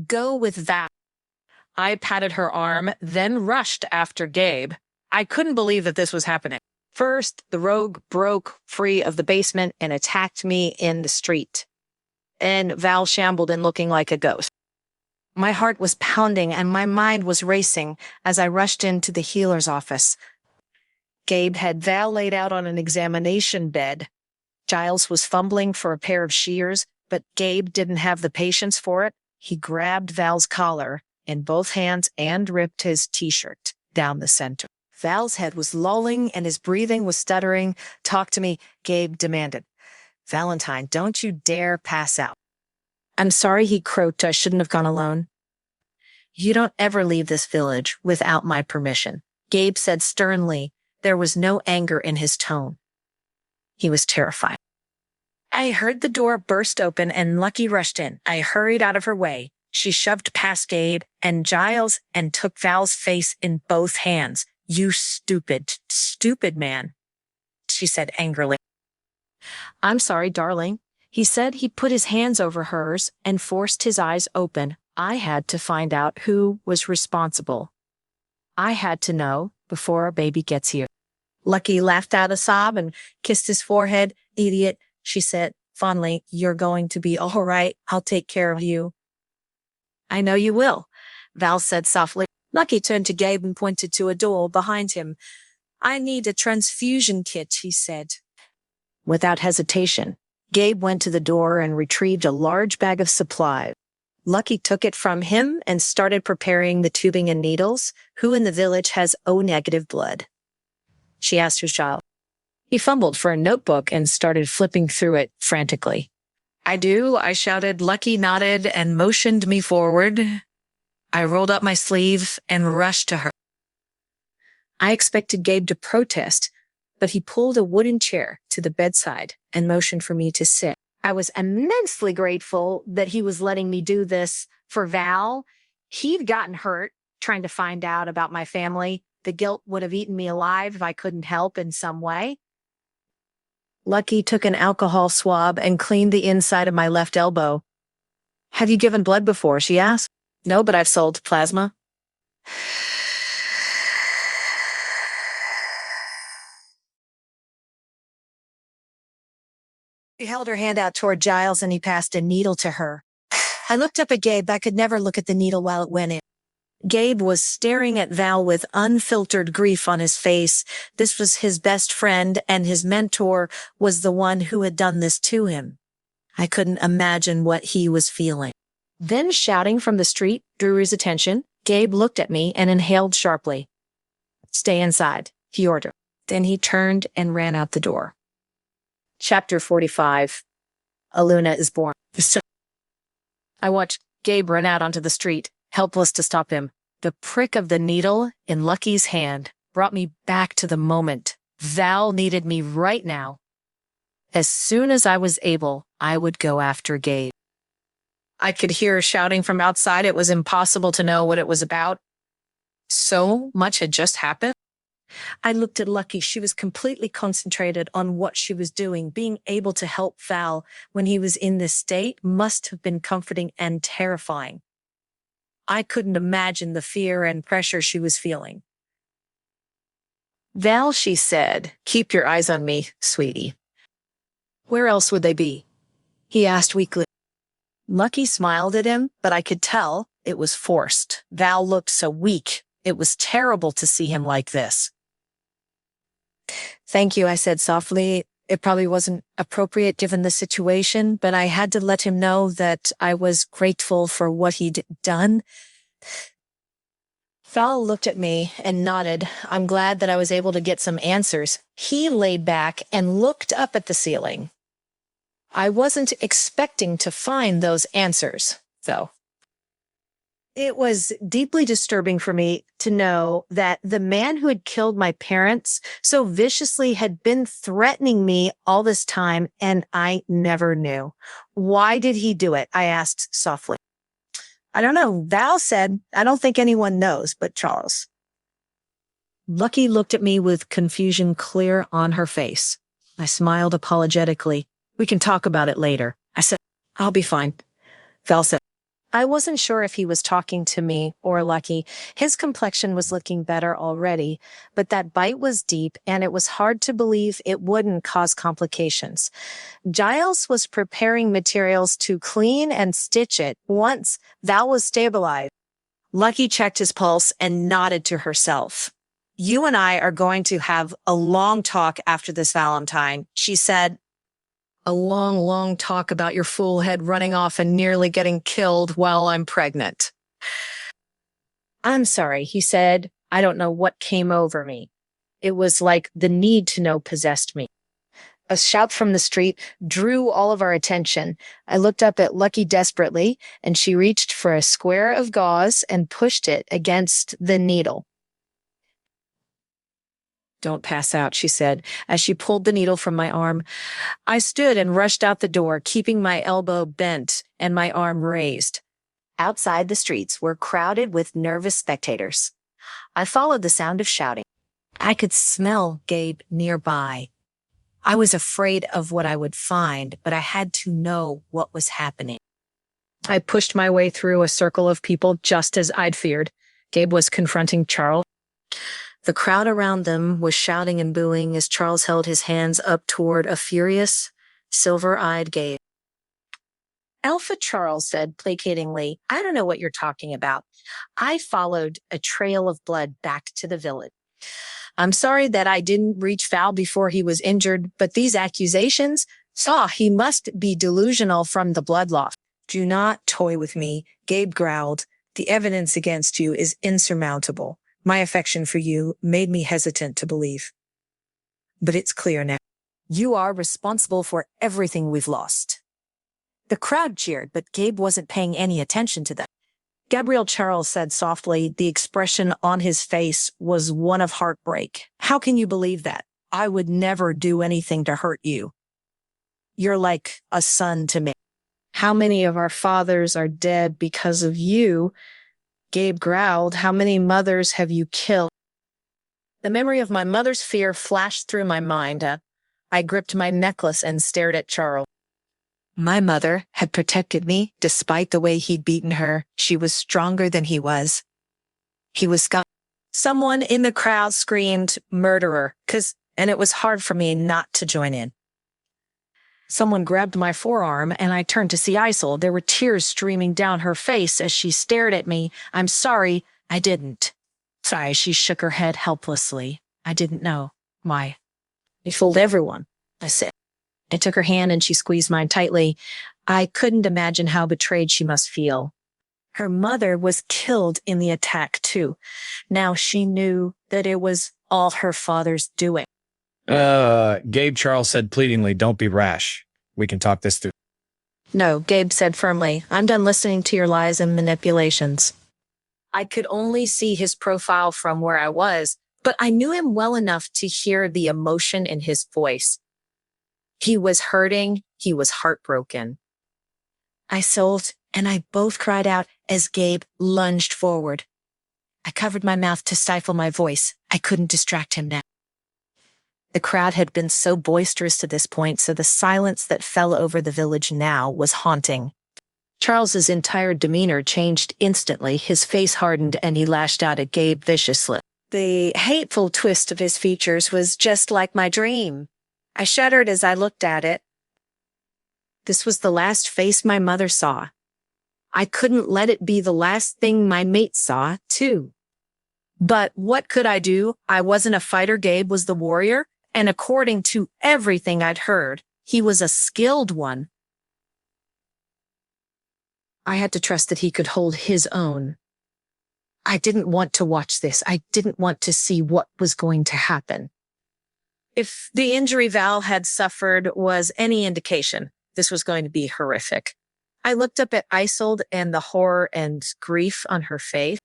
"Go with that." I patted her arm, then rushed after Gabe. I couldn't believe that this was happening. First, the rogue broke free of the basement and attacked me in the street. And Val shambled in looking like a ghost. My heart was pounding and my mind was racing as I rushed into the healer's office. Gabe had Val laid out on an examination bed. Giles was fumbling for a pair of shears, but Gabe didn't have the patience for it. He grabbed Val's collar in both hands and ripped his t-shirt down the center. Val's head was lolling and his breathing was stuttering. "Talk to me," Gabe demanded. "Valentine, don't you dare pass out." "I'm sorry," he croaked. "I shouldn't have gone alone." "You don't ever leave this village without my permission," Gabe said sternly. There was no anger in his tone. He was terrified. I heard the door burst open and Lucky rushed in. I hurried out of her way. She shoved past Gabe and Giles and took Val's face in both hands. "You stupid, stupid man," she said angrily. "I'm sorry, darling." He said. He put his hands over hers and forced his eyes open. I had to find out who was responsible. I had to know before our baby gets here. Lucky laughed out a sob and kissed his forehead. "Idiot," she said fondly. "You're going to be all right. I'll take care of you." "I know you will," Val said softly. Lucky turned to Gabe and pointed to a door behind him. "I need a transfusion kit," he said. Without hesitation, Gabe went to the door and retrieved a large bag of supplies. Lucky took it from him and started preparing the tubing and needles. "Who in the village has O-negative blood?" she asked her child. He fumbled for a notebook and started flipping through it frantically. "I do," I shouted. Lucky nodded and motioned me forward. I rolled up my sleeve and rushed to her. I expected Gabe to protest, but he pulled a wooden chair to the bedside and motioned for me to sit. I was immensely grateful that he was letting me do this for Val. He'd gotten hurt trying to find out about my family. The guilt would have eaten me alive if I couldn't help in some way. Lucky took an alcohol swab and cleaned the inside of my left elbow. Have you given blood before? She asked. No, but I've sold plasma. She held her hand out toward Giles and he passed a needle to her. I looked up at Gabe. I could never look at the needle while it went in. Gabe was staring at Val with unfiltered grief on his face. This was his best friend, and his mentor was the one who had done this to him. I couldn't imagine what he was feeling. Then, shouting from the street drew his attention. Gabe looked at me and inhaled sharply. Stay inside, he ordered. Then he turned and ran out the door. Chapter 45. Aluna is born. I watched Gabe run out onto the street, helpless to stop him. The prick of the needle in Lucky's hand brought me back to the moment. Val needed me right now. As soon as I was able, I would go after Gabe. I could hear shouting from outside. It was impossible to know what it was about. So much had just happened. I looked at Lucky. She was completely concentrated on what she was doing. Being able to help Val when he was in this state must have been comforting and terrifying. I couldn't imagine the fear and pressure she was feeling. Val, she said, keep your eyes on me, sweetie. Where else would they be? He asked weakly. Lucky smiled at him, but I could tell it was forced. Val looked so weak. It was terrible to see him like this. Thank you, I said softly. It probably wasn't appropriate given the situation, but I had to let him know that I was grateful for what he'd done. Val looked at me and nodded. I'm glad that I was able to get some answers. He laid back and looked up at the ceiling. I wasn't expecting to find those answers, though. It was deeply disturbing for me to know that the man who had killed my parents so viciously had been threatening me all this time, and I never knew. Why did he do it? I asked softly. I don't know. Val said, I don't think anyone knows but Charles. Lucky looked at me with confusion clear on her face. I smiled apologetically. We can talk about it later. I said, I'll be fine. Val said, I wasn't sure if he was talking to me or Lucky. His complexion was looking better already, but that bite was deep and it was hard to believe it wouldn't cause complications. Giles was preparing materials to clean and stitch it once Val was stabilized. Lucky checked his pulse and nodded to herself. You and I are going to have a long talk after this Valentine, she said. A long, long talk about your fool head running off and nearly getting killed while I'm pregnant. I'm sorry, he said. I don't know what came over me. It was like the need to know possessed me. A shout from the street drew all of our attention. I looked up at Lucky desperately, and she reached for a square of gauze and pushed it against the needle. Don't pass out, she said, as she pulled the needle from my arm. I stood and rushed out the door, keeping my elbow bent and my arm raised. Outside, the streets were crowded with nervous spectators. I followed the sound of shouting. I could smell Gabe nearby. I was afraid of what I would find, but I had to know what was happening. I pushed my way through a circle of people just as I'd feared. Gabe was confronting Charles. The crowd around them was shouting and booing as Charles held his hands up toward a furious, silver-eyed Gabe. Alpha Charles said placatingly, I don't know what you're talking about. I followed a trail of blood back to the village. I'm sorry that I didn't reach Val before he was injured, but these accusations, he must be delusional from the blood loss. Do not toy with me, Gabe growled. The evidence against you is insurmountable. My affection for you made me hesitant to believe. But it's clear now. You are responsible for everything we've lost. The crowd cheered, but Gabe wasn't paying any attention to them. Gabriel Charles said softly, the expression on his face was one of heartbreak. How can you believe that? I would never do anything to hurt you. You're like a son to me. How many of our fathers are dead because of you? Gabe growled, how many mothers have you killed? The memory of my mother's fear flashed through my mind. I gripped my necklace and stared at Charles. My mother had protected me despite the way he'd beaten her. She was stronger than he was. He was scum. Someone in the crowd screamed, "Murderer," and it was hard for me not to join in. Someone grabbed my forearm and I turned to see Isel. There were tears streaming down her face as she stared at me. "I'm sorry, I didn't." Sorry, she shook her head helplessly. "I didn't know. Why?" "You fooled everyone," I said. I took her hand and she squeezed mine tightly. I couldn't imagine how betrayed she must feel. Her mother was killed in the attack too. Now she knew that it was all her father's doing. Gabe, Charles said pleadingly, "Don't be rash. We can talk this through." "No," Gabe said firmly. "I'm done listening to your lies and manipulations." I could only see his profile from where I was, but I knew him well enough to hear the emotion in his voice. He was hurting. He was heartbroken. Isel and I both cried out as Gabe lunged forward. I covered my mouth to stifle my voice. I couldn't distract him now. The crowd had been so boisterous to this point, so the silence that fell over the village now was haunting. Charles's entire demeanor changed instantly. His face hardened and he lashed out at Gabe viciously. The hateful twist of his features was just like my dream. I shuddered as I looked at it. This was the last face my mother saw. I couldn't let it be the last thing my mate saw, too. But what could I do? I wasn't a fighter. Gabe was the warrior, and according to everything I'd heard, he was a skilled one. I had to trust that he could hold his own. I didn't want to watch this. I didn't want to see what was going to happen. If the injury Val had suffered was any indication, this was going to be horrific. I looked up at Isel and the horror and grief on her face.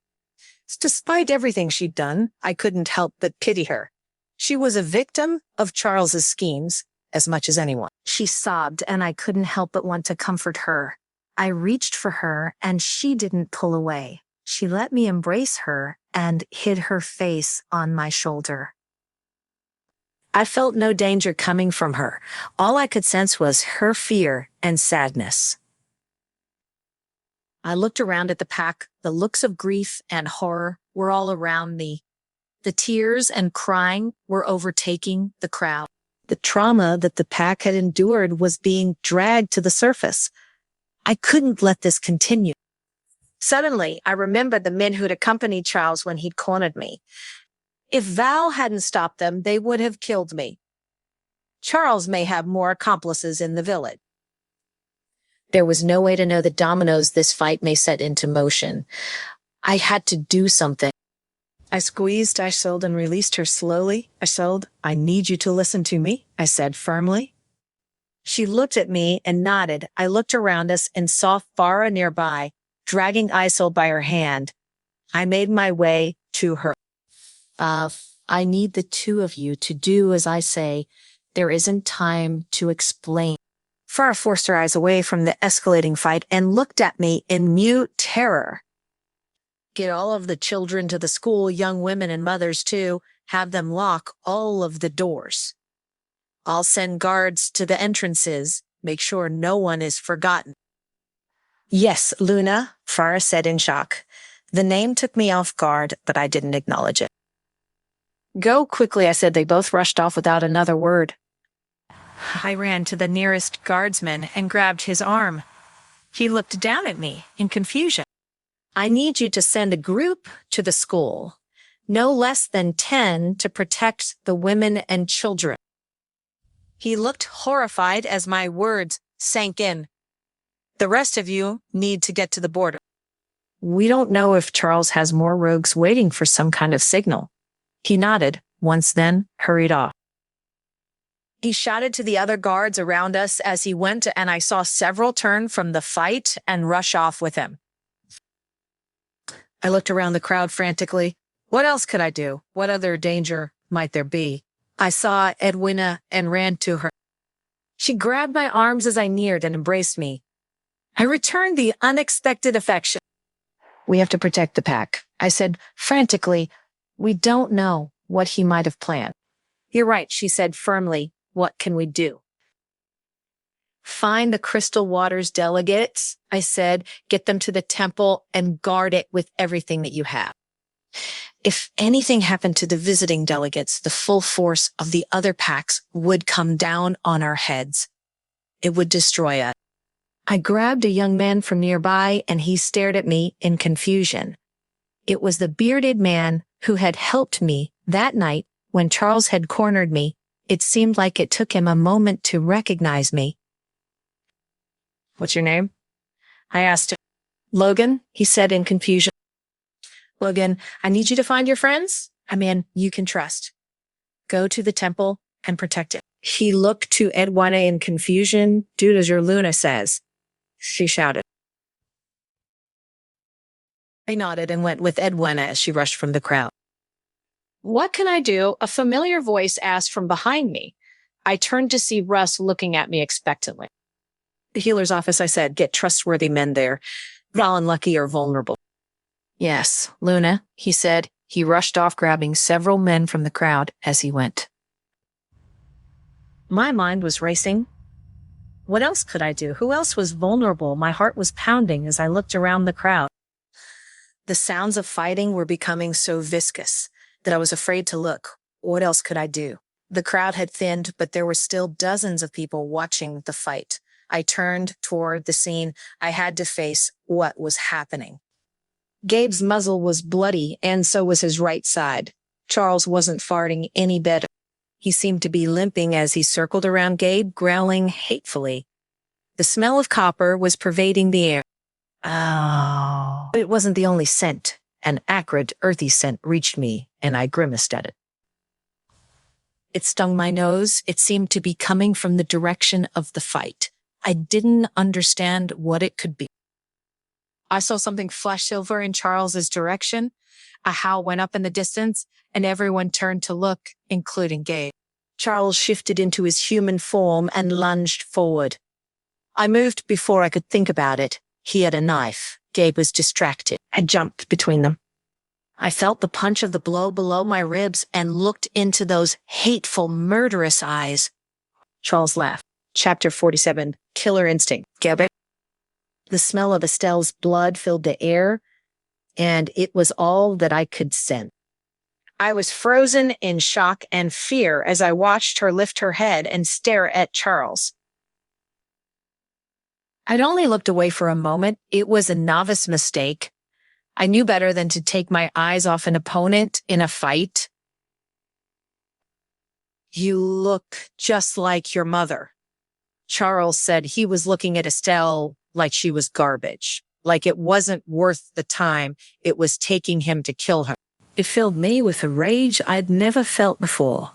Despite everything she'd done, I couldn't help but pity her. She was a victim of Charles's schemes as much as anyone. She sobbed, and I couldn't help but want to comfort her. I reached for her, and she didn't pull away. She let me embrace her and hid her face on my shoulder. I felt no danger coming from her. All I could sense was her fear and sadness. I looked around at the pack. The looks of grief and horror were all around me. The tears and crying were overtaking the crowd. The trauma that the pack had endured was being dragged to the surface. I couldn't let this continue. Suddenly, I remembered the men who'd accompanied Charles when he'd cornered me. If Val hadn't stopped them, they would have killed me. Charles may have more accomplices in the village. There was no way to know the dominoes this fight may set into motion. I had to do something. I squeezed Isel and released her slowly. "Isel, I need you to listen to me," I said firmly. She looked at me and nodded. I looked around us and saw Farah nearby, dragging Isel by her hand. I made my way to her. I need the two of you to do as I say. There isn't time to explain." Farah forced her eyes away from the escalating fight and looked at me in mute terror. "Get all of the children to the school, young women and mothers too. Have them lock all of the doors. I'll send guards to the entrances. Make sure no one is forgotten." "Yes, Luna," Farah said in shock. The name took me off guard, but I didn't acknowledge it. "Go quickly," I said. They both rushed off without another word. I ran to the nearest guardsman and grabbed his arm. He looked down at me in confusion. "I need you to send a group to the school, no less than 10, to protect the women and children." He looked horrified as my words sank in. "The rest of you need to get to the border." "We don't know if Charles has more rogues waiting for some kind of signal." He nodded once, then hurried off. He shouted to the other guards around us as he went, and I saw several turn from the fight and rush off with him. I looked around the crowd frantically. What else could I do? What other danger might there be? I saw Edwina and ran to her. She grabbed my arms as I neared and embraced me. I returned the unexpected affection. "We have to protect the pack," I said frantically. "We don't know what he might have planned." "You're right," she said firmly. What can we do? Find the Crystal Waters delegates, I said. Get them to the temple and guard it with everything that you have. If anything happened to the visiting delegates, the full force of the other packs would come down on our heads. It would destroy us. I grabbed a young man from nearby and he stared at me in confusion. It was the bearded man who had helped me that night when Charles had cornered me. It seemed like it took him a moment to recognize me. What's your name? I asked him. Logan, he said in confusion. Logan, I need you to find your friends, a man you can trust. Go to the temple and protect it. He looked to Edwina in confusion. Do as your Luna says, she shouted. I nodded and went with Edwina as she rushed from the crowd. What can I do? A familiar voice asked from behind me. I turned to see Russ looking at me expectantly. The healer's office, I said. Get trustworthy men there. Val and Lucky are vulnerable. Yes, Luna, he said. He rushed off, grabbing several men from the crowd as he went. My mind was racing. What else could I do? Who else was vulnerable? My heart was pounding as I looked around the crowd. The sounds of fighting were becoming so viscous that I was afraid to look. What else could I do? The crowd had thinned, but there were still dozens of people watching the fight. I turned toward the scene. I had to face what was happening. Gabe's muzzle was bloody, and so was his right side. Charles wasn't farting any better. He seemed to be limping as he circled around Gabe, growling hatefully. The smell of copper was pervading the air. Oh. But it wasn't the only scent. An acrid, earthy scent reached me, and I grimaced at it. It stung my nose. It seemed to be coming from the direction of the fight. I didn't understand what it could be. I saw something flash silver in Charles's direction. A howl went up in the distance, and everyone turned to look, including Gabe. Charles shifted into his human form and lunged forward. I moved before I could think about it. He had a knife. Gabe was distracted. I jumped between them. I felt the punch of the blow below my ribs and looked into those hateful, murderous eyes. Charles laughed. Chapter 47, Killer Instinct. Gabe? The smell of Estelle's blood filled the air, and it was all that I could sense. I was frozen in shock and fear as I watched her lift her head and stare at Charles. I'd only looked away for a moment. It was a novice mistake. I knew better than to take my eyes off an opponent in a fight. You look just like your mother. Charles said he was looking at Estelle like she was garbage, like it wasn't worth the time it was taking him to kill her. It filled me with a rage I'd never felt before.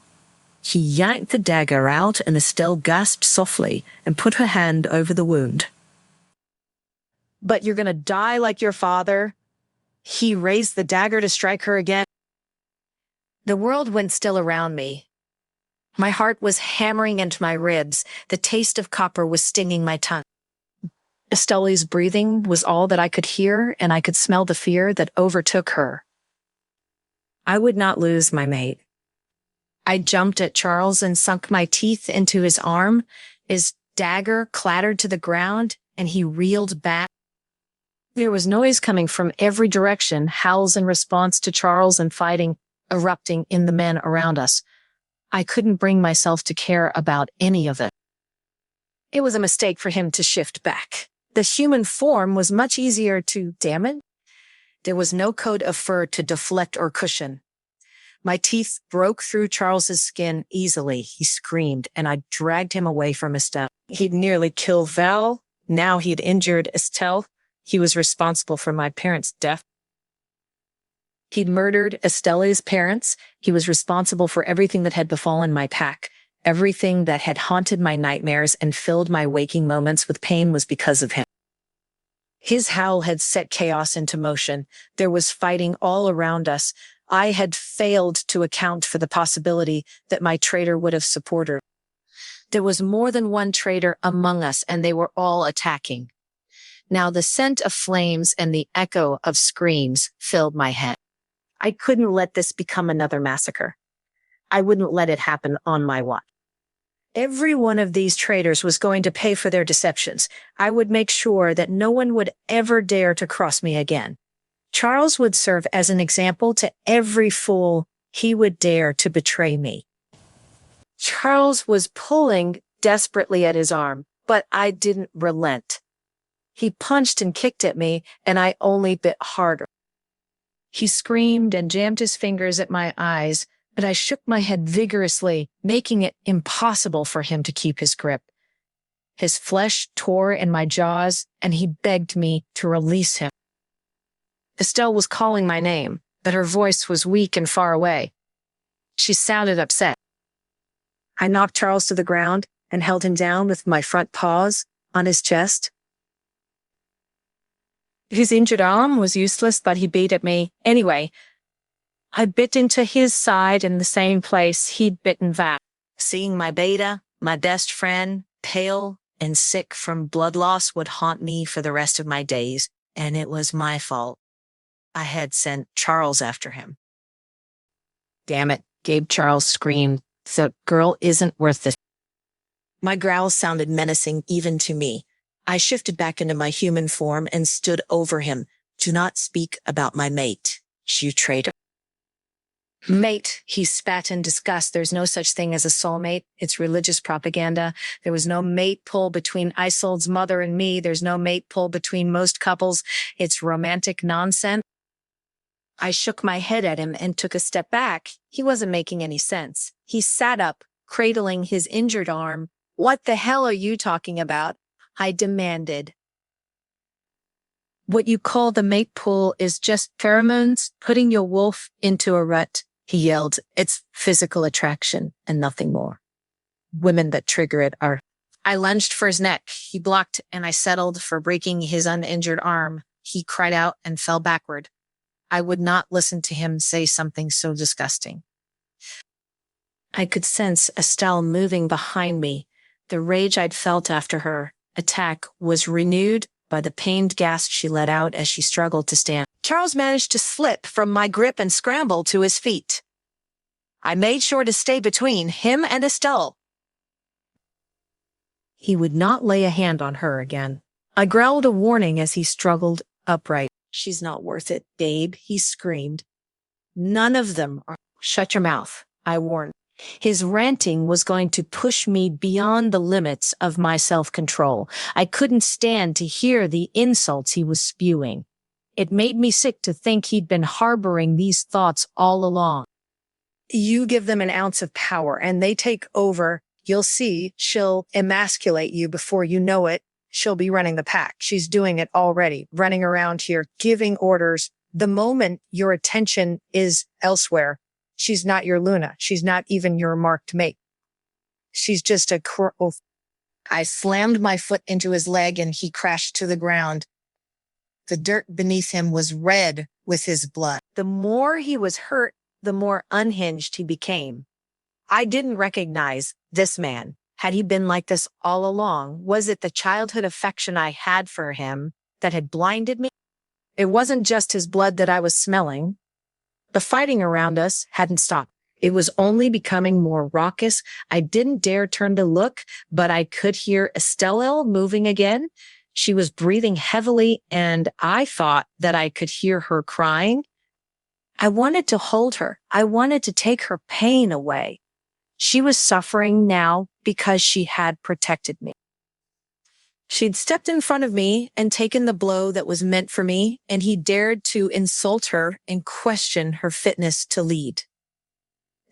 He yanked the dagger out and Estelle gasped softly and put her hand over the wound. But you're going to die like your father? He raised the dagger to strike her again. The world went still around me. My heart was hammering into my ribs. The taste of copper was stinging my tongue. Estelle's breathing was all that I could hear, and I could smell the fear that overtook her. I would not lose my mate. I jumped at Charles and sunk my teeth into his arm. His dagger clattered to the ground, and he reeled back. There was noise coming from every direction, howls in response to Charles and fighting erupting in the men around us. I couldn't bring myself to care about any of it. It was a mistake for him to shift back. The human form was much easier to damage. There was no coat of fur to deflect or cushion. My teeth broke through Charles's skin easily. He screamed, and I dragged him away from Estelle. He'd nearly killed Val. Now he'd injured Estelle. He was responsible for my parents' death. He'd murdered Estelle's parents. He was responsible for everything that had befallen my pack. Everything that had haunted my nightmares and filled my waking moments with pain was because of him. His howl had set chaos into motion. There was fighting all around us. I had failed to account for the possibility that my traitor would have supported. There was more than one traitor among us, and they were all attacking. Now the scent of flames and the echo of screams filled my head. I couldn't let this become another massacre. I wouldn't let it happen on my watch. Every one of these traitors was going to pay for their deceptions. I would make sure that no one would ever dare to cross me again. Charles would serve as an example to every fool he would dare to betray me. Charles was pulling desperately at his arm, but I didn't relent. He punched and kicked at me, and I only bit harder. He screamed and jammed his fingers at my eyes, but I shook my head vigorously, making it impossible for him to keep his grip. His flesh tore in my jaws, and he begged me to release him. Estelle was calling my name, but her voice was weak and far away. She sounded upset. I knocked Charles to the ground and held him down with my front paws on his chest. His injured arm was useless, but he beat at me. Anyway, I bit into his side in the same place he'd bitten that. Seeing my beta, my best friend, pale and sick from blood loss would haunt me for the rest of my days, and it was my fault. I had sent Charles after him. Damn it, Gabe, Charles screamed. The girl isn't worth this. My growls sounded menacing even to me. I shifted back into my human form and stood over him. Do not speak about my mate, you traitor. Mate, he spat in disgust. There's no such thing as a soulmate. It's religious propaganda. There was no mate pull between Isolde's mother and me. There's no mate pull between most couples. It's romantic nonsense. I shook my head at him and took a step back. He wasn't making any sense. He sat up, cradling his injured arm. What the hell are you talking about? I demanded. What you call the mate pull is just pheromones putting your wolf into a rut, he yelled. It's physical attraction and nothing more. Women that trigger it are. I lunged for his neck. He blocked and I settled for breaking his uninjured arm. He cried out and fell backward. I would not listen to him say something so disgusting. I could sense Estelle moving behind me. The rage I'd felt after her attack was renewed by the pained gasp she let out as she struggled to stand. Charles managed to slip from my grip and scramble to his feet. I made sure to stay between him and Estelle. He would not lay a hand on her again. I growled a warning as he struggled upright. She's not worth it, Gabe, he screamed. None of them are. Shut your mouth, I warned. His ranting was going to push me beyond the limits of my self-control. I couldn't stand to hear the insults he was spewing. It made me sick to think he'd been harboring these thoughts all along. You give them an ounce of power and they take over. You'll see she'll emasculate you before you know it. She'll be running the pack. She's doing it already, running around here, giving orders. The moment your attention is elsewhere, she's not your Luna. She's not even your marked mate. She's just a I slammed my foot into his leg and he crashed to the ground. The dirt beneath him was red with his blood. The more he was hurt, the more unhinged he became. I didn't recognize this man. Had he been like this all along? Was it the childhood affection I had for him that had blinded me? It wasn't just his blood that I was smelling. The fighting around us hadn't stopped. It was only becoming more raucous. I didn't dare turn to look, but I could hear Estelle moving again. She was breathing heavily, and I thought that I could hear her crying. I wanted to hold her. I wanted to take her pain away. She was suffering now because she had protected me. She'd stepped in front of me and taken the blow that was meant for me, and he dared to insult her and question her fitness to lead.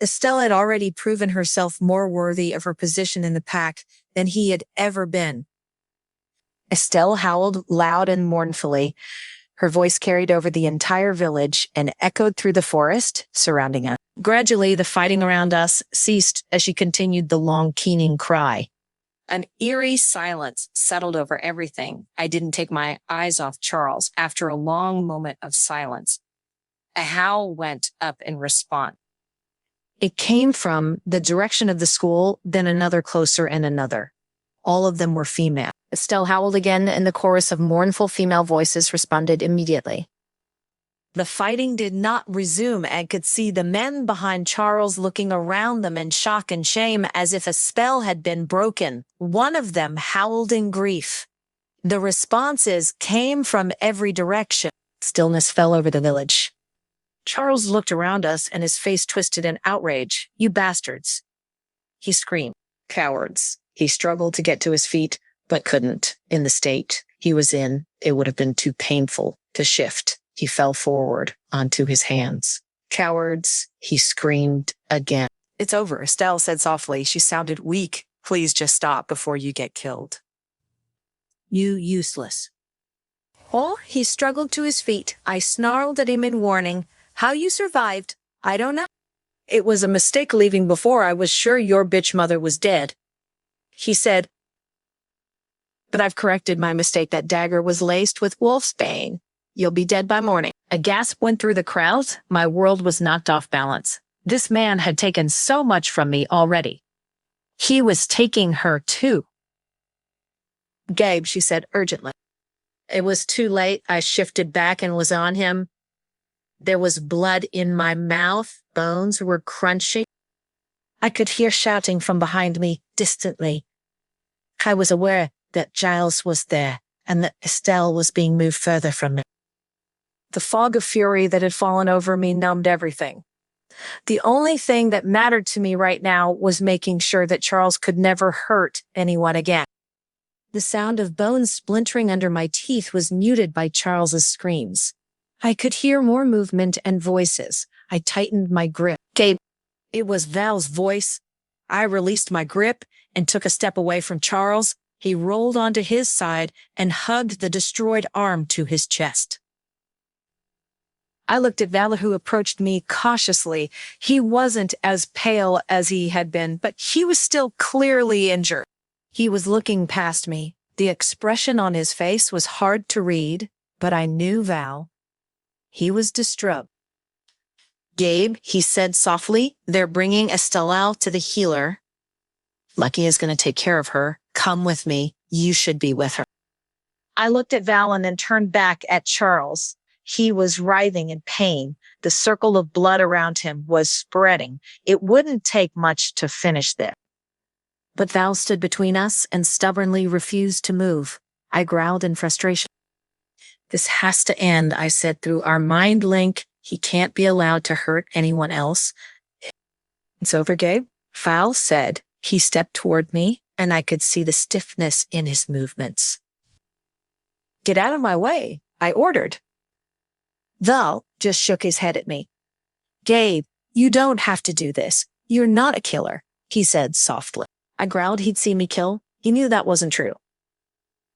Estelle had already proven herself more worthy of her position in the pack than he had ever been. Estelle howled loud and mournfully. Her voice carried over the entire village and echoed through the forest surrounding us. Gradually, the fighting around us ceased as she continued the long, keening cry. An eerie silence settled over everything. I didn't take my eyes off Charles. After a long moment of silence, a howl went up in response. It came from the direction of the school, then another closer and another. All of them were female. Estelle howled again, and the chorus of mournful female voices responded immediately. The fighting did not resume and could see the men behind Charles looking around them in shock and shame as if a spell had been broken. One of them howled in grief. The responses came from every direction. Stillness fell over the village. Charles looked around us and his face twisted in outrage. "You bastards." He screamed. "Cowards." He struggled to get to his feet, but couldn't. In the state he was in, it would have been too painful to shift. He fell forward onto his hands. "Cowards," he screamed again. "It's over," Estelle said softly. She sounded weak. "Please just stop before you get killed." "You useless." Oh, he struggled to his feet. I snarled at him in warning. "How you survived, I don't know. It was a mistake leaving before I was sure your bitch mother was dead." He said, "But I've corrected my mistake. That dagger was laced with wolfsbane. You'll be dead by morning." A gasp went through the crowd. My world was knocked off balance. This man had taken so much from me already. He was taking her too. "Gabe," she said urgently. It was too late. I shifted back and was on him. There was blood in my mouth. Bones were crunching. I could hear shouting from behind me, distantly. I was aware that Giles was there and that Estelle was being moved further from me. The fog of fury that had fallen over me numbed everything. The only thing that mattered to me right now was making sure that Charles could never hurt anyone again. The sound of bones splintering under my teeth was muted by Charles's screams. I could hear more movement and voices. I tightened my grip. "Gabe." It was Val's voice. I released my grip and took a step away from Charles. He rolled onto his side and hugged the destroyed arm to his chest. I looked at Val, who approached me cautiously. He wasn't as pale as he had been, but he was still clearly injured. He was looking past me. The expression on his face was hard to read, but I knew Val. He was distraught. "Gabe," he said softly, "they're bringing Estelle out to the healer. Lucky is going to take care of her. Come with me. You should be with her." I looked at Val and then turned back at Charles. He was writhing in pain. The circle of blood around him was spreading. It wouldn't take much to finish this. But Val stood between us and stubbornly refused to move. I growled in frustration. "This has to end," I said through our mind link. "He can't be allowed to hurt anyone else." "It's over, Gabe," Val said. He stepped toward me, and I could see the stiffness in his movements. "Get out of my way," I ordered. Val just shook his head at me. "Gabe, you don't have to do this. You're not a killer," he said softly. I growled he'd see me kill. He knew that wasn't true.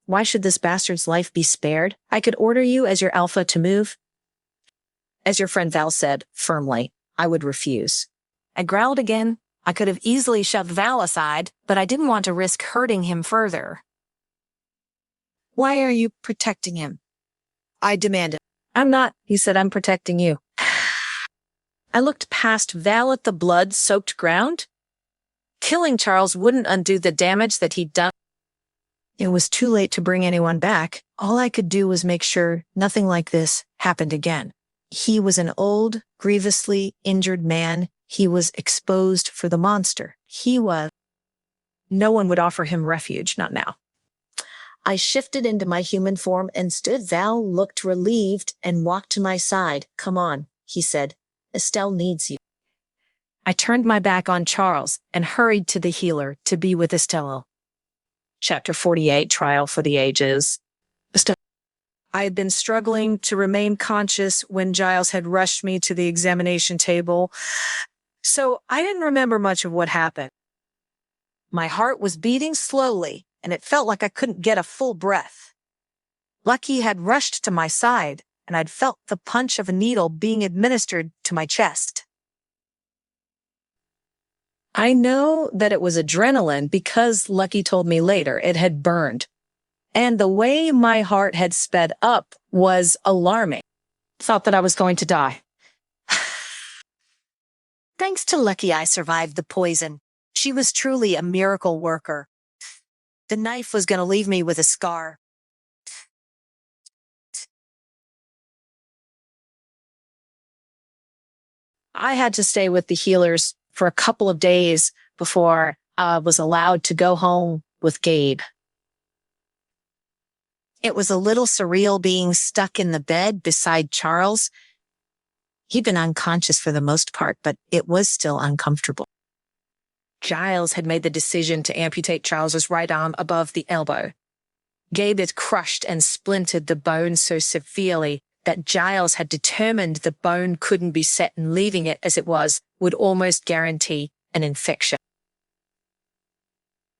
"Why should this bastard's life be spared? I could order you as your alpha to move." As your friend Val said, firmly, I would refuse. I growled again. I could have easily shoved Val aside, but I didn't want to risk hurting him further. "Why are you protecting him?" I demanded. "I'm not," he said. "I'm protecting you." I looked past Val at the blood-soaked ground. Killing Charles wouldn't undo the damage that he'd done. It was too late to bring anyone back. All I could do was make sure nothing like this happened again. He was an old, grievously injured man. He was exposed for the monster. No one would offer him refuge, not now. I shifted into my human form and stood. Val looked relieved and walked to my side. "Come on," he said. "Estelle needs you." I turned my back on Charles and hurried to the healer to be with Estelle. Chapter 48, Trial for the Ages. Estelle. I had been struggling to remain conscious when Giles had rushed me to the examination table, so I didn't remember much of what happened. My heart was beating slowly, and it felt like I couldn't get a full breath. Lucky had rushed to my side, and I'd felt the punch of a needle being administered to my chest. I know that it was adrenaline because Lucky told me later it had burned. And the way my heart had sped up was alarming. Thought that I was going to die. Thanks to Lucky, I survived the poison. She was truly a miracle worker. The knife was going to leave me with a scar. I had to stay with the healers for a couple of days before I was allowed to go home with Gabe. It was a little surreal being stuck in the bed beside Charles. He'd been unconscious for the most part, but it was still uncomfortable. Giles had made the decision to amputate Charles's right arm above the elbow. Gabe had crushed and splintered the bone so severely that Giles had determined the bone couldn't be set, and leaving it as it was would almost guarantee an infection.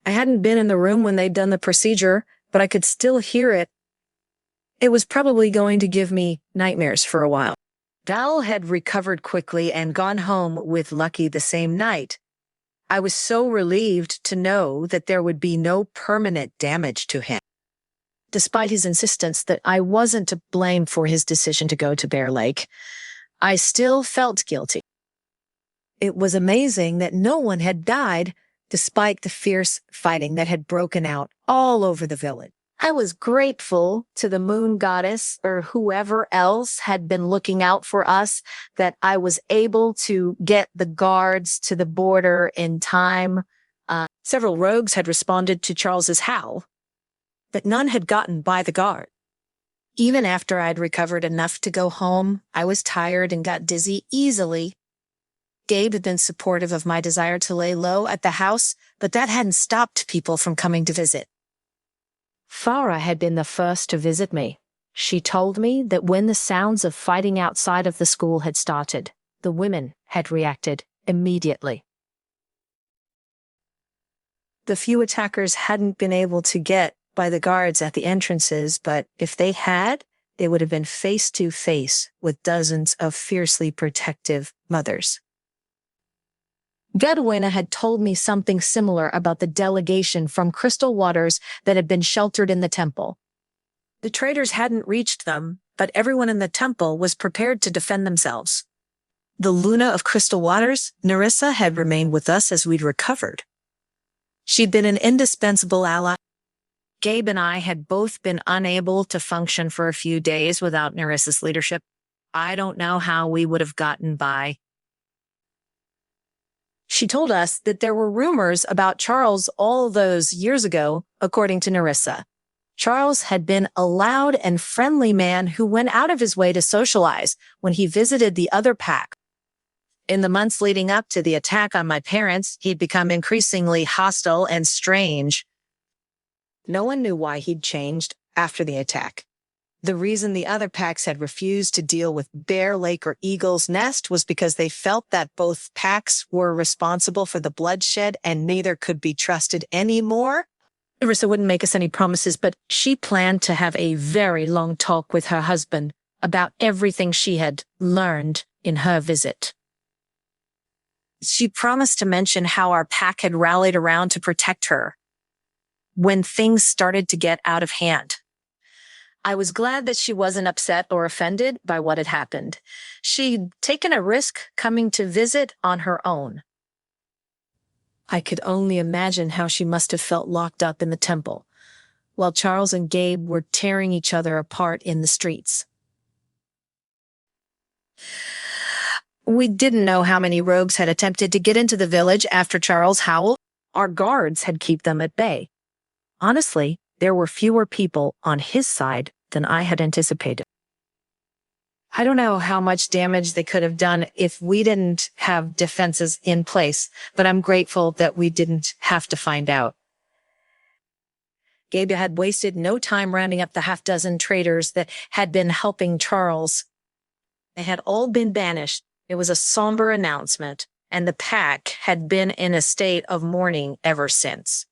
I hadn't been in the room when they'd done the procedure, but I could still hear it. It was probably going to give me nightmares for a while. Val had recovered quickly and gone home with Lucky the same night. I was so relieved to know that there would be no permanent damage to him. Despite his insistence that I wasn't to blame for his decision to go to Bear Lake, I still felt guilty. It was amazing that no one had died despite the fierce fighting that had broken out all over the village. I was grateful to the moon goddess or whoever else had been looking out for us that I was able to get the guards to the border in time. Several rogues had responded to Charles's howl, but none had gotten by the guard. Even after I'd recovered enough to go home, I was tired and got dizzy easily. Gabe had been supportive of my desire to lay low at the house, but that hadn't stopped people from coming to visit. Farah had been the first to visit me. She told me that when the sounds of fighting outside of the school had started, the women had reacted immediately. The few attackers hadn't been able to get by the guards at the entrances, but if they had, they would have been face to face with dozens of fiercely protective mothers. Vedwina had told me something similar about the delegation from Crystal Waters that had been sheltered in the temple. The traitors hadn't reached them, but everyone in the temple was prepared to defend themselves. The Luna of Crystal Waters, Nerissa, had remained with us as we'd recovered. She'd been an indispensable ally. Gabe and I had both been unable to function for a few days without Nerissa's leadership. I don't know how we would have gotten by. She told us that there were rumors about Charles all those years ago, according to Nerissa. Charles had been a loud and friendly man who went out of his way to socialize when he visited the other pack. In the months leading up to the attack on my parents, he'd become increasingly hostile and strange. No one knew why he'd changed after the attack. The reason the other packs had refused to deal with Bear Lake or Eagle's Nest was because they felt that both packs were responsible for the bloodshed and neither could be trusted anymore. Nerissa wouldn't make us any promises, but she planned to have a very long talk with her husband about everything she had learned in her visit. She promised to mention how our pack had rallied around to protect her when things started to get out of hand. I was glad that she wasn't upset or offended by what had happened. She'd taken a risk coming to visit on her own. I could only imagine how she must have felt locked up in the temple, while Charles and Gabe were tearing each other apart in the streets. We didn't know how many rogues had attempted to get into the village after Charles howled. Our guards had kept them at bay. Honestly, there were fewer people on his side than I had anticipated. I don't know how much damage they could have done if we didn't have defenses in place, but I'm grateful that we didn't have to find out. Gabe had wasted no time rounding up the half-dozen traitors that had been helping Charles. They had all been banished. It was a somber announcement, and the pack had been in a state of mourning ever since.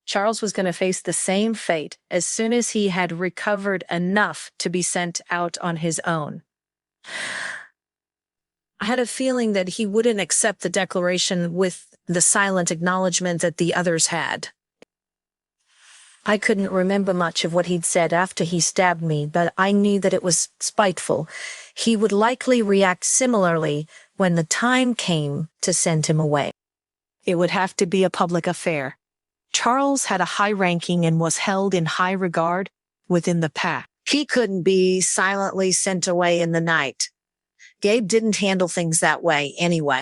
Charles was going to face the same fate as soon as he had recovered enough to be sent out on his own. I had a feeling that he wouldn't accept the declaration with the silent acknowledgement that the others had. I couldn't remember much of what he'd said after he stabbed me, but I knew that it was spiteful. He would likely react similarly when the time came to send him away. It would have to be a public affair. Charles had a high ranking and was held in high regard within the pack. He couldn't be silently sent away in the night. Gabe didn't handle things that way anyway.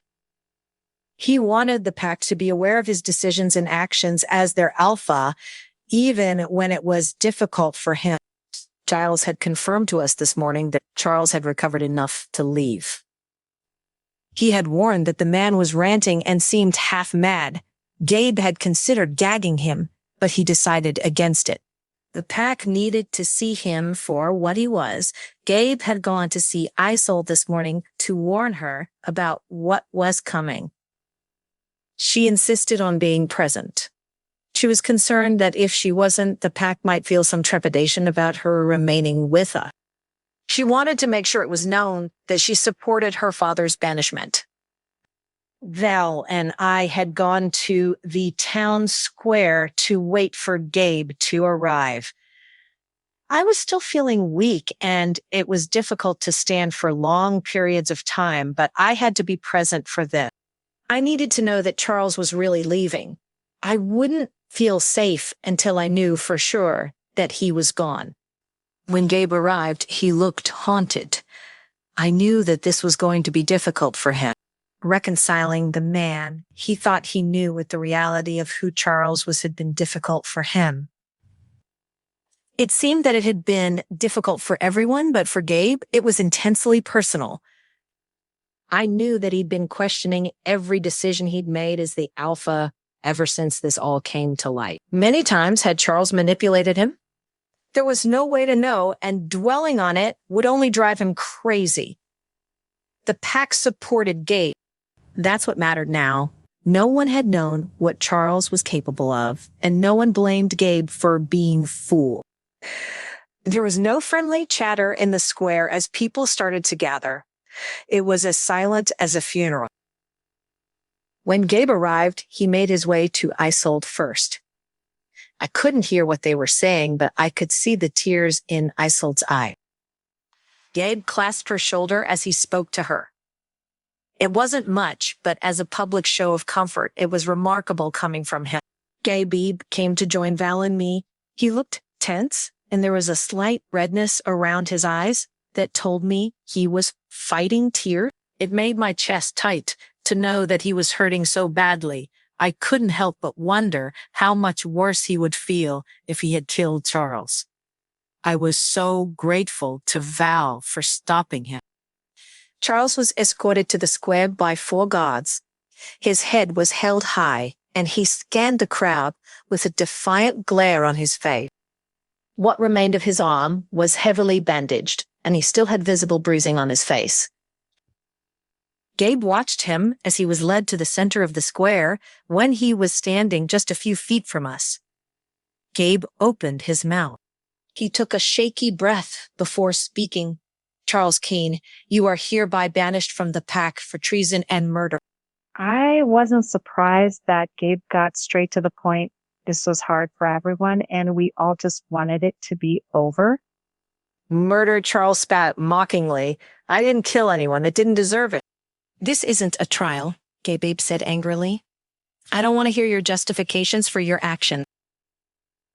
He wanted the pack to be aware of his decisions and actions as their alpha, even when it was difficult for him. Giles had confirmed to us this morning that Charles had recovered enough to leave. He had warned that the man was ranting and seemed half mad. Gabe had considered gagging him, but he decided against it. The pack needed to see him for what he was. Gabe had gone to see Isol this morning to warn her about what was coming. She insisted on being present. She was concerned that if she wasn't, the pack might feel some trepidation about her remaining with us. She wanted to make sure it was known that she supported her father's banishment. Val and I had gone to the town square to wait for Gabe to arrive. I was still feeling weak, and it was difficult to stand for long periods of time, but I had to be present for this. I needed to know that Charles was really leaving. I wouldn't feel safe until I knew for sure that he was gone. When Gabe arrived, he looked haunted. I knew that this was going to be difficult for him. Reconciling the man he thought he knew with the reality of who Charles was had been difficult for him. It seemed that it had been difficult for everyone, but for Gabe, it was intensely personal. I knew that he'd been questioning every decision he'd made as the alpha ever since this all came to light. Many times had Charles manipulated him. There was no way to know, and dwelling on it would only drive him crazy. The pack supported Gabe. That's what mattered now. No one had known what Charles was capable of, and no one blamed Gabe for being fooled. There was no friendly chatter in the square as people started to gather. It was as silent as a funeral. When Gabe arrived, he made his way to Isolde first. I couldn't hear what they were saying, but I could see the tears in Isolde's eye. Gabe clasped her shoulder as he spoke to her. It wasn't much, but as a public show of comfort, it was remarkable coming from him. Gabe came to join Val and me. He looked tense, and there was a slight redness around his eyes that told me he was fighting tears. It made my chest tight to know that he was hurting so badly. I couldn't help but wonder how much worse he would feel if he had killed Charles. I was so grateful to Val for stopping him. Charles was escorted to the square by 4 guards. His head was held high, and he scanned the crowd with a defiant glare on his face. What remained of his arm was heavily bandaged, and he still had visible bruising on his face. Gabe watched him as he was led to the center of the square when he was standing just a few feet from us. Gabe opened his mouth. He took a shaky breath before speaking. Charles Keene, you are hereby banished from the pack for treason and murder. I wasn't surprised that Gabe got straight to the point. This was hard for everyone, and we all just wanted it to be over. Murder, Charles spat mockingly. I didn't kill anyone that didn't deserve it. This isn't a trial, Gabe said angrily. I don't want to hear your justifications for your action.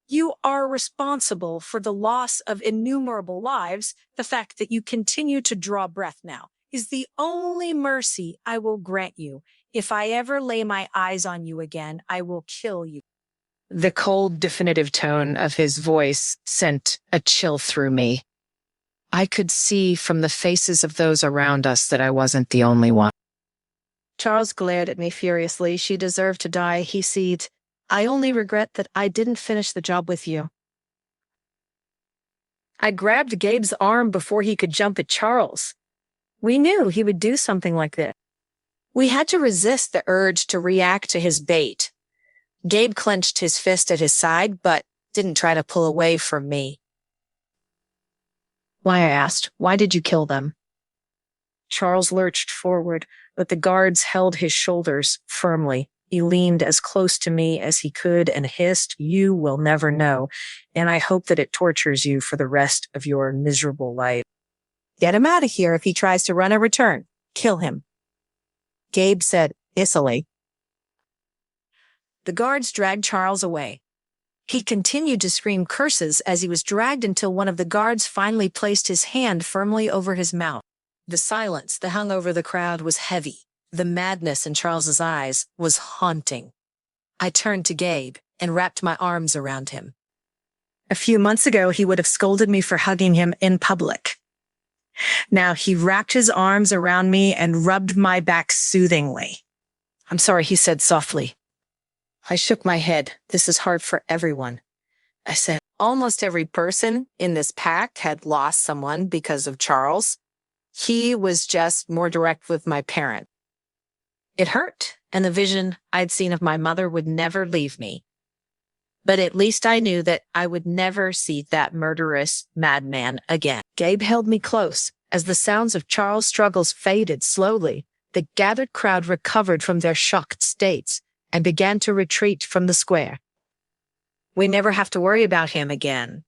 You are responsible for the loss of innumerable lives. The fact that you continue to draw breath now is the only mercy I will grant you. If I ever lay my eyes on you again, I will kill you. The cold, definitive tone of his voice sent a chill through me. I could see from the faces of those around us that I wasn't the only one. Charles glared at me furiously. She deserved to die, he seethed. I only regret that I didn't finish the job with you. I grabbed Gabe's arm before he could jump at Charles. We knew he would do something like this. We had to resist the urge to react to his bait. Gabe clenched his fist at his side, but didn't try to pull away from me. Why, I asked, why did you kill them? Charles lurched forward, but the guards held his shoulders firmly. He leaned as close to me as he could and hissed, "You will never know, and I hope that it tortures you for the rest of your miserable life. Get him out of here if he tries to run a return. Kill him." Gabe said, "Icily." The guards dragged Charles away. He continued to scream curses as he was dragged until one of the guards finally placed his hand firmly over his mouth. The silence that hung over the crowd was heavy. The madness in Charles's eyes was haunting. I turned to Gabe and wrapped my arms around him. A few months ago, he would have scolded me for hugging him in public. Now he wrapped his arms around me and rubbed my back soothingly. "I'm sorry," he said softly. I shook my head. "This is hard for everyone." I said, "Almost every person in this pack had lost someone because of Charles. He was just more direct with my parent." It hurt, and the vision I'd seen of my mother would never leave me. But at least I knew that I would never see that murderous madman again. Gabe held me close. As the sounds of Charles' struggles faded slowly, the gathered crowd recovered from their shocked states and began to retreat from the square. "We never have to worry about him again,"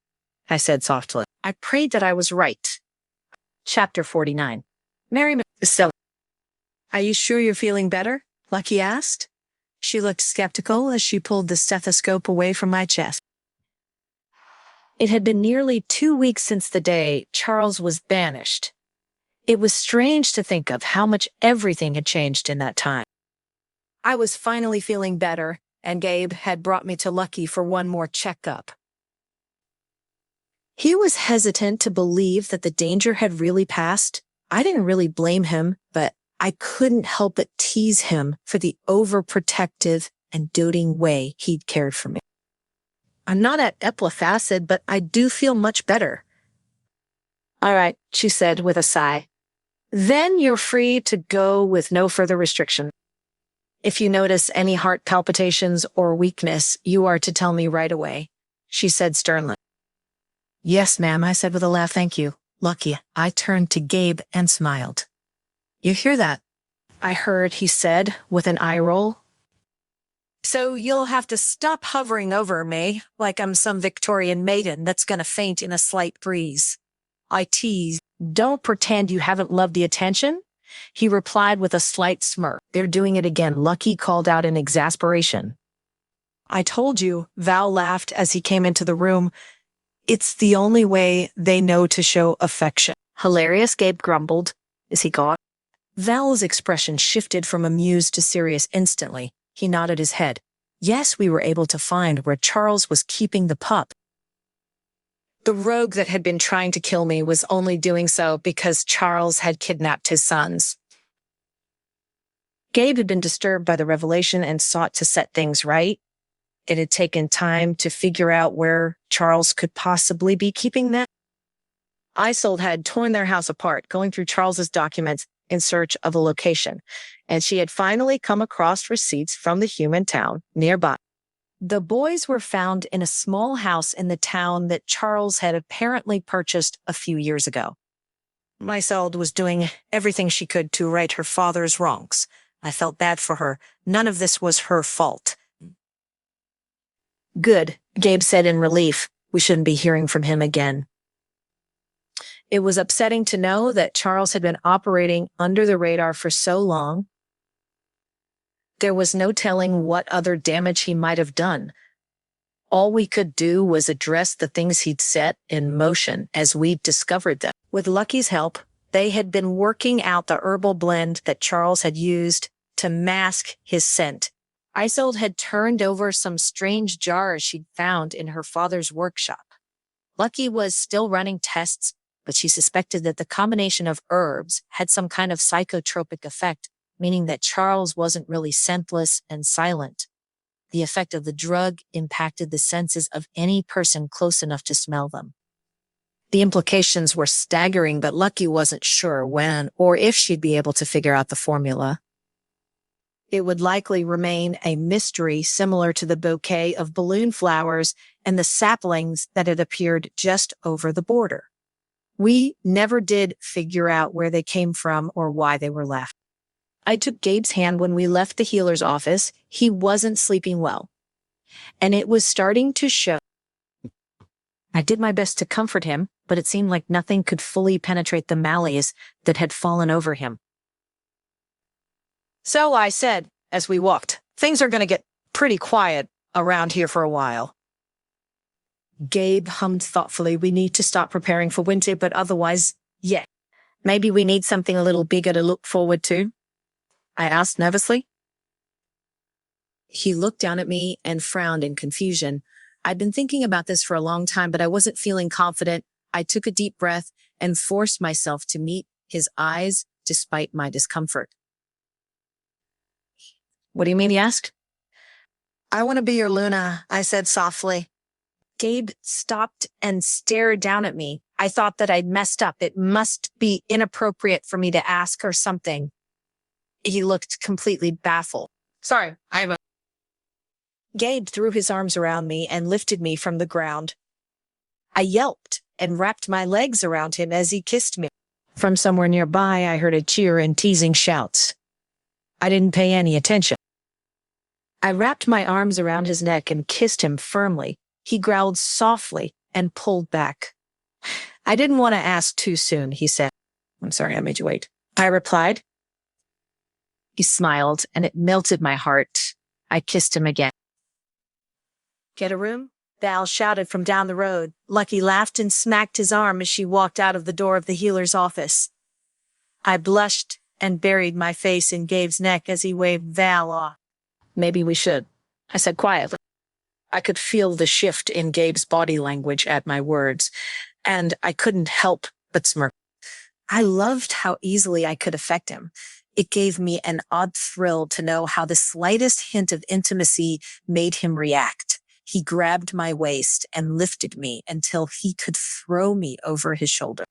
I said softly. I prayed that I was right. Chapter 49. Estelle. "Are you sure you're feeling better?" Lucky asked. She looked skeptical as she pulled the stethoscope away from my chest. It had been nearly 2 weeks since the day Charles was banished. It was strange to think of how much everything had changed in that time. I was finally feeling better, and Gabe had brought me to Lucky for one more checkup. He was hesitant to believe that the danger had really passed. I didn't really blame him, but I couldn't help but tease him for the overprotective and doting way he'd cared for me. "I'm not at epilacid, but I do feel much better." "All right," she said with a sigh. "Then you're free to go with no further restriction. If you notice any heart palpitations or weakness, you are to tell me right away," she said sternly. "Yes, ma'am," I said with a laugh. "Thank you." Lucky, I turned to Gabe and smiled. "You hear that?" I heard, he said with an eye roll. "So you'll have to stop hovering over me like I'm some Victorian maiden that's gonna faint in a slight breeze." I teased. "Don't pretend you haven't loved the attention," he replied with a slight smirk. "They're doing it again," Lucky called out in exasperation. "I told you," Val laughed as he came into the room. "It's the only way they know to show affection." "Hilarious," Gabe grumbled. "Is he gone?" Val's expression shifted from amused to serious instantly. He nodded his head. "Yes, we were able to find where Charles was keeping the pup. The rogue that had been trying to kill me was only doing so because Charles had kidnapped his sons." Gabe had been disturbed by the revelation and sought to set things right. It had taken time to figure out where Charles could possibly be keeping them. Isolde had torn their house apart, going through Charles's documents in search of a location, and she had finally come across receipts from the human town nearby. The boys were found in a small house in the town that Charles had apparently purchased a few years ago. Isolde was doing everything she could to right her father's wrongs. I felt bad for her. None of this was her fault. "Good," Gabe said in relief. "We shouldn't be hearing from him again." It was upsetting to know that Charles had been operating under the radar for so long. There was no telling what other damage he might have done. All we could do was address the things he'd set in motion as we discovered them. With Lucky's help, they had been working out the herbal blend that Charles had used to mask his scent. Isolde had turned over some strange jars she'd found in her father's workshop. Lucky was still running tests, but she suspected that the combination of herbs had some kind of psychotropic effect, meaning that Charles wasn't really scentless and silent. The effect of the drug impacted the senses of any person close enough to smell them. The implications were staggering, but Lucky wasn't sure when or if she'd be able to figure out the formula. It would likely remain a mystery similar to the bouquet of balloon flowers and the saplings that had appeared just over the border. We never did figure out where they came from or why they were left. I took Gabe's hand when we left the healer's office. He wasn't sleeping well, and it was starting to show. I did my best to comfort him, but it seemed like nothing could fully penetrate the malaise that had fallen over him. "So," I said as we walked, "things are going to get pretty quiet around here for a while." Gabe hummed thoughtfully. "We need to start preparing for winter, but otherwise, yeah." Maybe we need something a little bigger to look forward to, I asked nervously. He looked down at me and frowned in confusion. I'd been thinking about this for a long time, but I wasn't feeling confident. I took a deep breath and forced myself to meet his eyes despite my discomfort. What do you mean, he asked? I want to be your Luna, I said softly. Gabe stopped and stared down at me. I thought that I'd messed up. It must be inappropriate for me to ask her something. He looked completely baffled. Sorry, Gabe threw his arms around me and lifted me from the ground. I yelped and wrapped my legs around him as he kissed me. From somewhere nearby, I heard a cheer and teasing shouts. I didn't pay any attention. I wrapped my arms around his neck and kissed him firmly. He growled softly and pulled back. I didn't want to ask too soon, he said. I'm sorry, I made you wait. I replied. He smiled, and it melted my heart. I kissed him again. Get a room? Val shouted from down the road. Lucky laughed and smacked his arm as she walked out of the door of the healer's office. I blushed and buried my face in Gabe's neck as he waved Val off. Maybe we should, I said quietly. I could feel the shift in Gabe's body language at my words, and I couldn't help but smirk. I loved how easily I could affect him. It gave me an odd thrill to know how the slightest hint of intimacy made him react. He grabbed my waist and lifted me until he could throw me over his shoulder.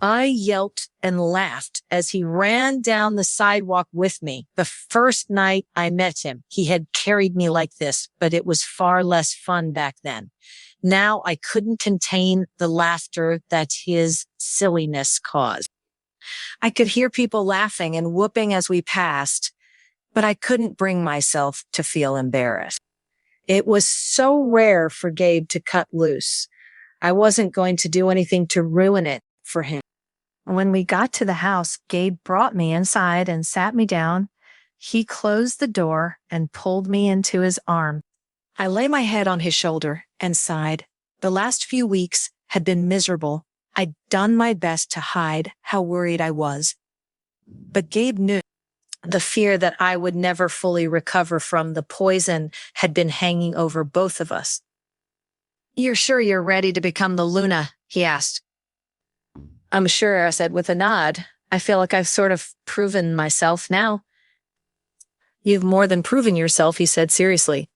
I yelped and laughed as he ran down the sidewalk with me. The first night I met him, he had carried me like this, but it was far less fun back then. Now I couldn't contain the laughter that his silliness caused. I could hear people laughing and whooping as we passed, but I couldn't bring myself to feel embarrassed. It was so rare for Gabe to cut loose. I wasn't going to do anything to ruin it for him. When we got to the house, Gabe brought me inside and sat me down. He closed the door and pulled me into his arms. I lay my head on his shoulder and sighed. The last few weeks had been miserable. I'd done my best to hide how worried I was. But Gabe knew. The fear that I would never fully recover from the poison had been hanging over both of us. You're sure you're ready to become the Luna? He asked. I'm sure, I said with a nod. I feel like I've sort of proven myself now. You've more than proven yourself, he said seriously.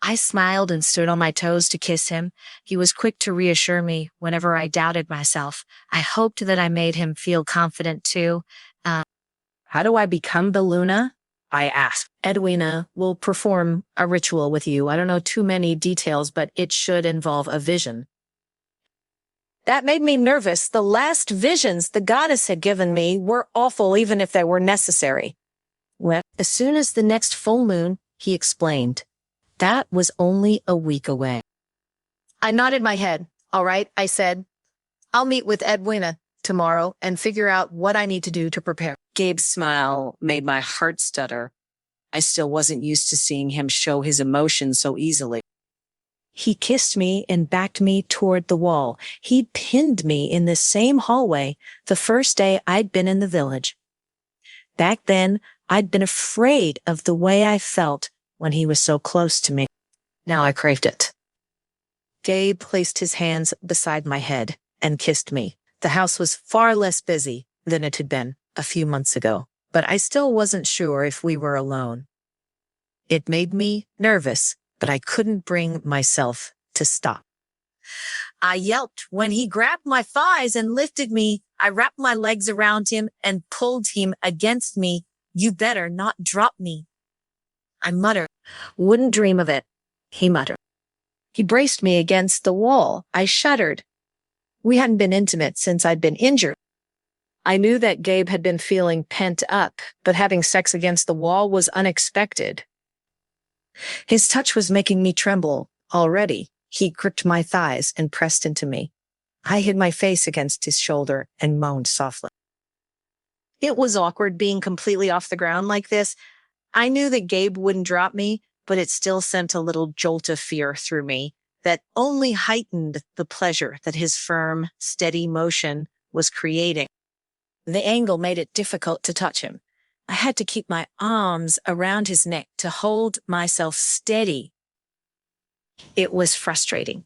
I smiled and stood on my toes to kiss him. He was quick to reassure me whenever I doubted myself. I hoped that I made him feel confident too. How do I become the Luna? I asked. Edwina will perform a ritual with you. I don't know too many details, but it should involve a vision. That made me nervous. The last visions the goddess had given me were awful, even if they were necessary. Well, as soon as the next full moon, he explained. That was only a week away. I nodded my head. All right, I said. I'll meet with Edwina tomorrow and figure out what I need to do to prepare. Gabe's smile made my heart stutter. I still wasn't used to seeing him show his emotions so easily. He kissed me and backed me toward the wall. He pinned me in the same hallway the first day I'd been in the village. Back then, I'd been afraid of the way I felt when he was so close to me. Now I craved it. Gabe placed his hands beside my head and kissed me. The house was far less busy than it had been a few months ago, but I still wasn't sure if we were alone. It made me nervous, but I couldn't bring myself to stop. I yelped when he grabbed my thighs and lifted me. I wrapped my legs around him and pulled him against me. You better not drop me. I muttered. Wouldn't dream of it, he muttered. He braced me against the wall. I shuddered. We hadn't been intimate since I'd been injured. I knew that Gabe had been feeling pent up, but having sex against the wall was unexpected. His touch was making me tremble already. He gripped my thighs and pressed into me. I hid my face against his shoulder and moaned softly. It was awkward being completely off the ground like this. I knew that Gabe wouldn't drop me, but it still sent a little jolt of fear through me that only heightened the pleasure that his firm, steady motion was creating. The angle made it difficult to touch him. I had to keep my arms around his neck to hold myself steady. It was frustrating.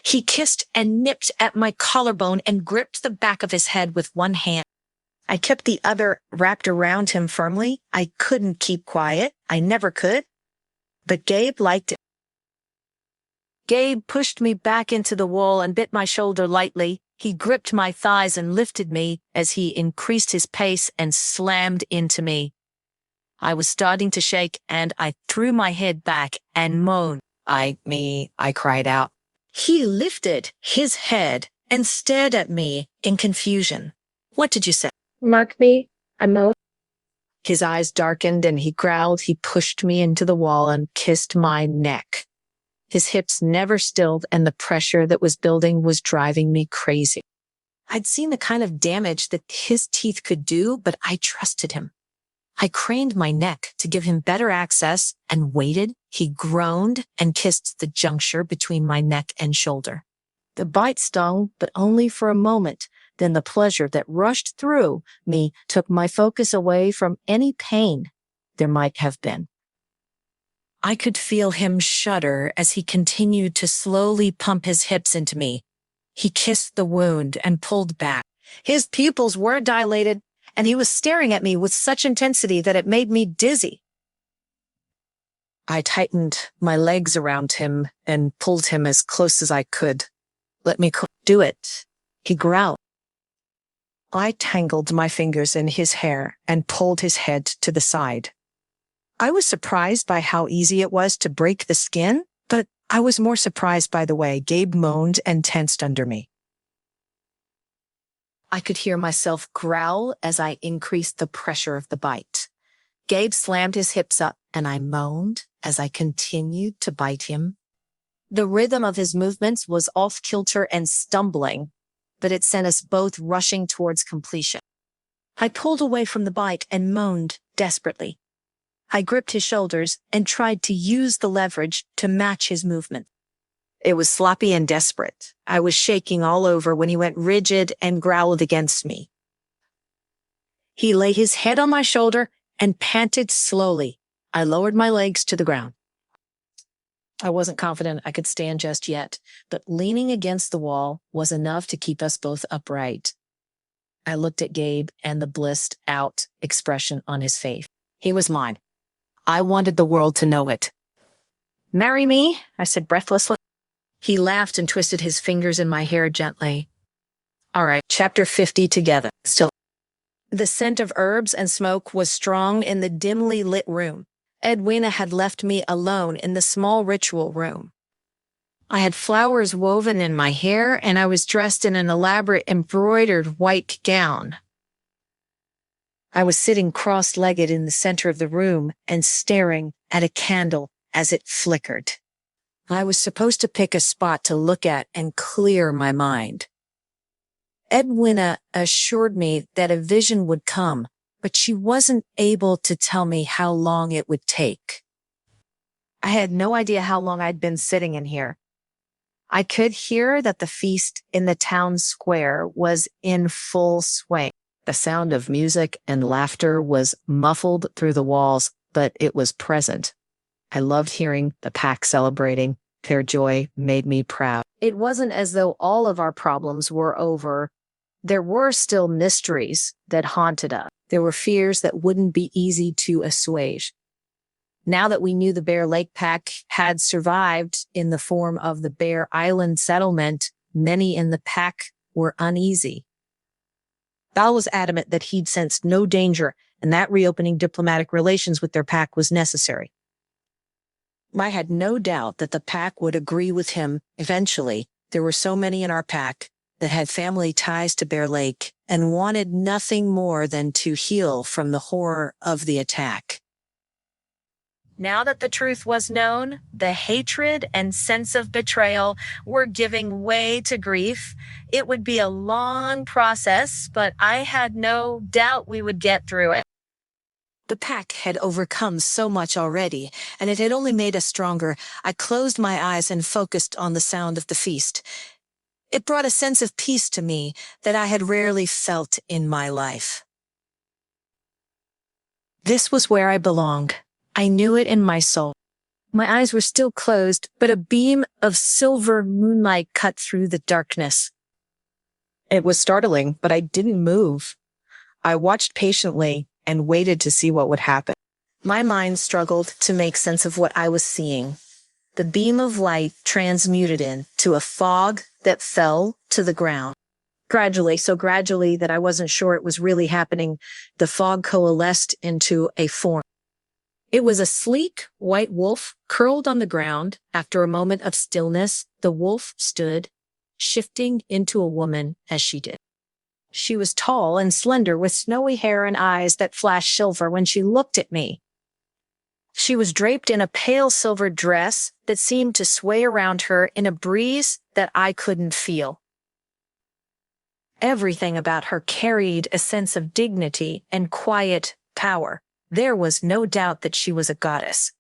He kissed and nipped at my collarbone and gripped the back of his head with one hand. I kept the other wrapped around him firmly. I couldn't keep quiet. I never could. But Gabe liked it. Gabe pushed me back into the wall and bit my shoulder lightly. He gripped my thighs and lifted me as he increased his pace and slammed into me. I was starting to shake and I threw my head back and moaned. I cried out. He lifted his head and stared at me in confusion. What did you say? Mark me. I moaned. His eyes darkened and he growled. He pushed me into the wall and kissed my neck. His hips never stilled and the pressure that was building was driving me crazy. I'd seen the kind of damage that his teeth could do, but I trusted him. I craned my neck to give him better access and waited. He groaned and kissed the juncture between my neck and shoulder. The bite stung, but only for a moment. Then the pleasure that rushed through me took my focus away from any pain there might have been. I could feel him shudder as he continued to slowly pump his hips into me. He kissed the wound and pulled back. His pupils were dilated, and he was staring at me with such intensity that it made me dizzy. I tightened my legs around him and pulled him as close as I could. Let me do it, he growled. I tangled my fingers in his hair and pulled his head to the side. I was surprised by how easy it was to break the skin, but I was more surprised by the way Gabe moaned and tensed under me. I could hear myself growl as I increased the pressure of the bite. Gabe slammed his hips up, and I moaned as I continued to bite him. The rhythm of his movements was off-kilter and stumbling, but it sent us both rushing towards completion. I pulled away from the bite and moaned desperately. I gripped his shoulders and tried to use the leverage to match his movement. It was sloppy and desperate. I was shaking all over when he went rigid and growled against me. He laid his head on my shoulder and panted slowly. I lowered my legs to the ground. I wasn't confident I could stand just yet, but leaning against the wall was enough to keep us both upright. I looked at Gabe and the blissed out expression on his face. He was mine. I wanted the world to know it. Marry me, I said breathlessly. He laughed and twisted his fingers in my hair gently. All right, chapter 50 together. Still. The scent of herbs and smoke was strong in the dimly lit room. Edwina had left me alone in the small ritual room. I had flowers woven in my hair, and I was dressed in an elaborate embroidered white gown. I was sitting cross-legged in the center of the room and staring at a candle as it flickered. I was supposed to pick a spot to look at and clear my mind. Edwina assured me that a vision would come, but she wasn't able to tell me how long it would take. I had no idea how long I'd been sitting in here. I could hear that the feast in the town square was in full swing. The sound of music and laughter was muffled through the walls, but it was present. I loved hearing the pack celebrating. Their joy made me proud. It wasn't as though all of our problems were over. There were still mysteries that haunted us. There were fears that wouldn't be easy to assuage. Now that we knew the Bear Lake Pack had survived in the form of the Bear Island settlement, many in the pack were uneasy. Val was adamant that he'd sensed no danger and that reopening diplomatic relations with their pack was necessary. I had no doubt that the pack would agree with him eventually. There were so many in our pack that had family ties to Bear Lake and wanted nothing more than to heal from the horror of the attack. Now that the truth was known, the hatred and sense of betrayal were giving way to grief. It would be a long process, but I had no doubt we would get through it. The pack had overcome so much already, and it had only made us stronger. I closed my eyes and focused on the sound of the feast. It brought a sense of peace to me that I had rarely felt in my life. This was where I belonged. I knew it in my soul. My eyes were still closed, but a beam of silver moonlight cut through the darkness. It was startling, but I didn't move. I watched patiently and waited to see what would happen. My mind struggled to make sense of what I was seeing. The beam of light transmuted into a fog that fell to the ground. Gradually, so gradually that I wasn't sure it was really happening, the fog coalesced into a form. It was a sleek white wolf curled on the ground. After a moment of stillness, the wolf stood, shifting into a woman as she did. She was tall and slender with snowy hair and eyes that flashed silver when she looked at me. She was draped in a pale silver dress that seemed to sway around her in a breeze that I couldn't feel. Everything about her carried a sense of dignity and quiet power. There was no doubt that she was a goddess.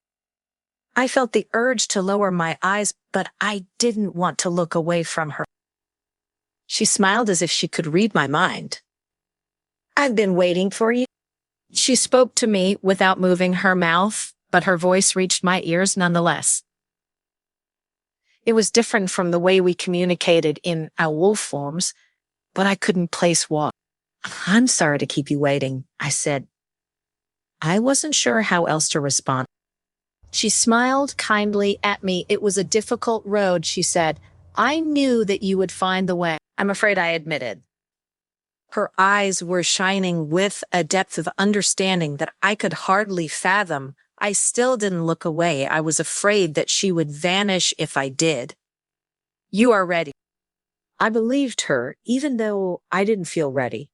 I felt the urge to lower my eyes, but I didn't want to look away from her. She smiled as if she could read my mind. "I've been waiting for you." She spoke to me without moving her mouth, but her voice reached my ears nonetheless. It was different from the way we communicated in our wolf forms, but I couldn't place what. "I'm sorry to keep you waiting," I said. I wasn't sure how else to respond. She smiled kindly at me. "It was a difficult road," she said. "I knew that you would find the way." I'm afraid I admitted. Her eyes were shining with a depth of understanding that I could hardly fathom. I still didn't look away. I was afraid that she would vanish if I did. "You are ready." I believed her, even though I didn't feel ready.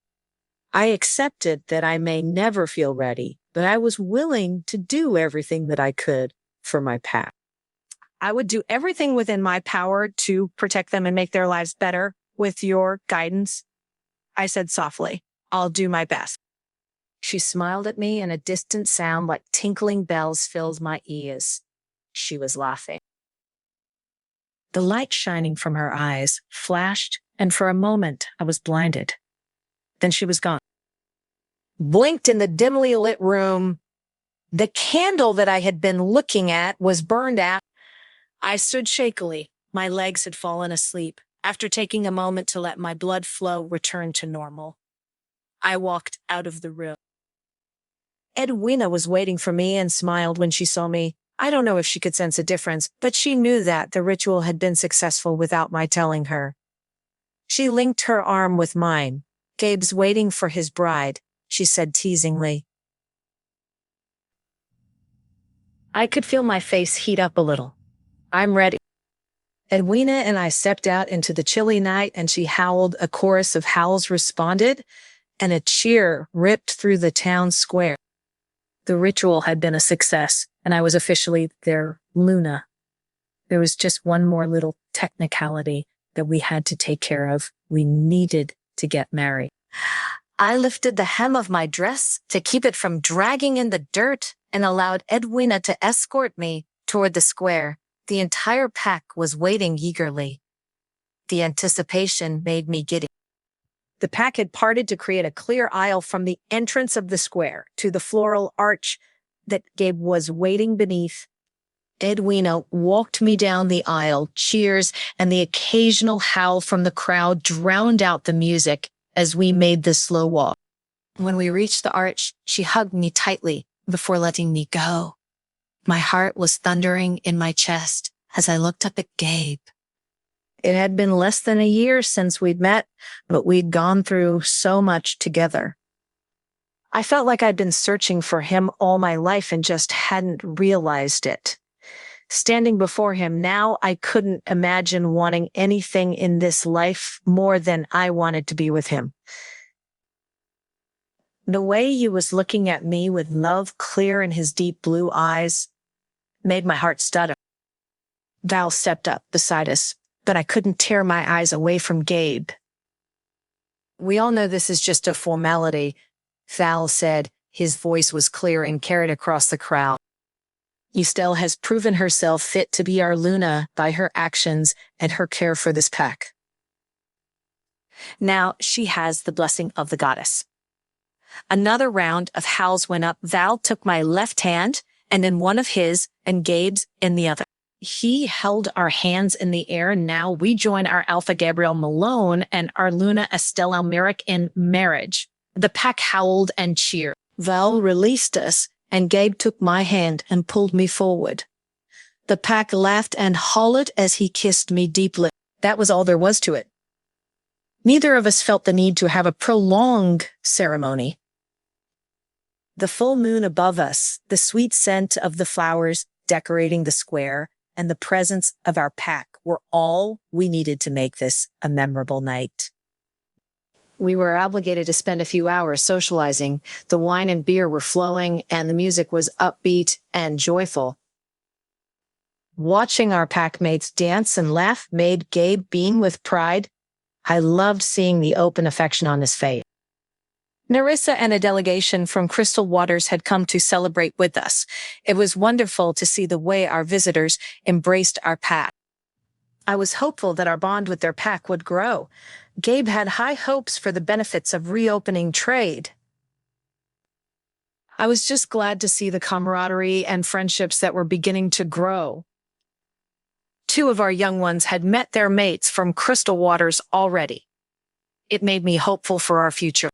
I accepted that I may never feel ready, but I was willing to do everything that I could for my path. I would do everything within my power to protect them and make their lives better with your guidance, I said softly. "I'll do my best." She smiled at me, and a distant sound like tinkling bells filled my ears. She was laughing. The light shining from her eyes flashed, and for a moment I was blinded. Then she was gone. Blinked in the dimly lit room. The candle that I had been looking at was burned out. I stood shakily. My legs had fallen asleep. After taking a moment to let my blood flow return to normal, I walked out of the room. Edwina was waiting for me and smiled when she saw me. I don't know if she could sense a difference, but she knew that the ritual had been successful without my telling her. She linked her arm with mine. "Gabe's waiting for his bride," she said teasingly. I could feel my face heat up a little. "I'm ready." Edwina and I stepped out into the chilly night, and she howled. A chorus of howls responded, and a cheer ripped through the town square. The ritual had been a success, and I was officially their Luna. There was just one more little technicality that we had to take care of. We needed to get married. I lifted the hem of my dress to keep it from dragging in the dirt and allowed Edwina to escort me toward the square. The entire pack was waiting eagerly. The anticipation made me giddy. The pack had parted to create a clear aisle from the entrance of the square to the floral arch that Gabe was waiting beneath. Edwina walked me down the aisle. Cheers and the occasional howl from the crowd drowned out the music as we made the slow walk. When we reached the arch, she hugged me tightly before letting me go. My heart was thundering in my chest as I looked up at Gabe. It had been less than a year since we'd met, but we'd gone through so much together. I felt like I'd been searching for him all my life and just hadn't realized it. Standing before him now, I couldn't imagine wanting anything in this life more than I wanted to be with him. The way he was looking at me with love clear in his deep blue eyes made my heart stutter. Val stepped up beside us, but I couldn't tear my eyes away from Gabe. "We all know this is just a formality," Val said. His voice was clear and carried across the crowd. "Estelle has proven herself fit to be our Luna by her actions and her care for this pack. Now she has the blessing of the goddess. Another round of howls went up. Val took my left hand and then one of his and Gabe's in the other. He held our hands in the air. Now we join our Alpha Gabriel Malone and our Luna Estelle Almeric in marriage. The pack howled and cheered. Val released us and Gabe took my hand and pulled me forward. The pack laughed and hollered as he kissed me deeply. That was all there was to it. Neither of us felt the need to have a prolonged ceremony. The full moon above us, the sweet scent of the flowers decorating the square, and the presence of our pack were all we needed to make this a memorable night. We were obligated to spend a few hours socializing. The wine and beer were flowing, and the music was upbeat and joyful. Watching our pack mates dance and laugh made Gabe beam with pride. I loved seeing the open affection on his face. Narissa and a delegation from Crystal Waters had come to celebrate with us. It was wonderful to see the way our visitors embraced our pack. I was hopeful that our bond with their pack would grow. Gabe had high hopes for the benefits of reopening trade. I was just glad to see the camaraderie and friendships that were beginning to grow. 2 of our young ones had met their mates from Crystal Waters already. It made me hopeful for our future.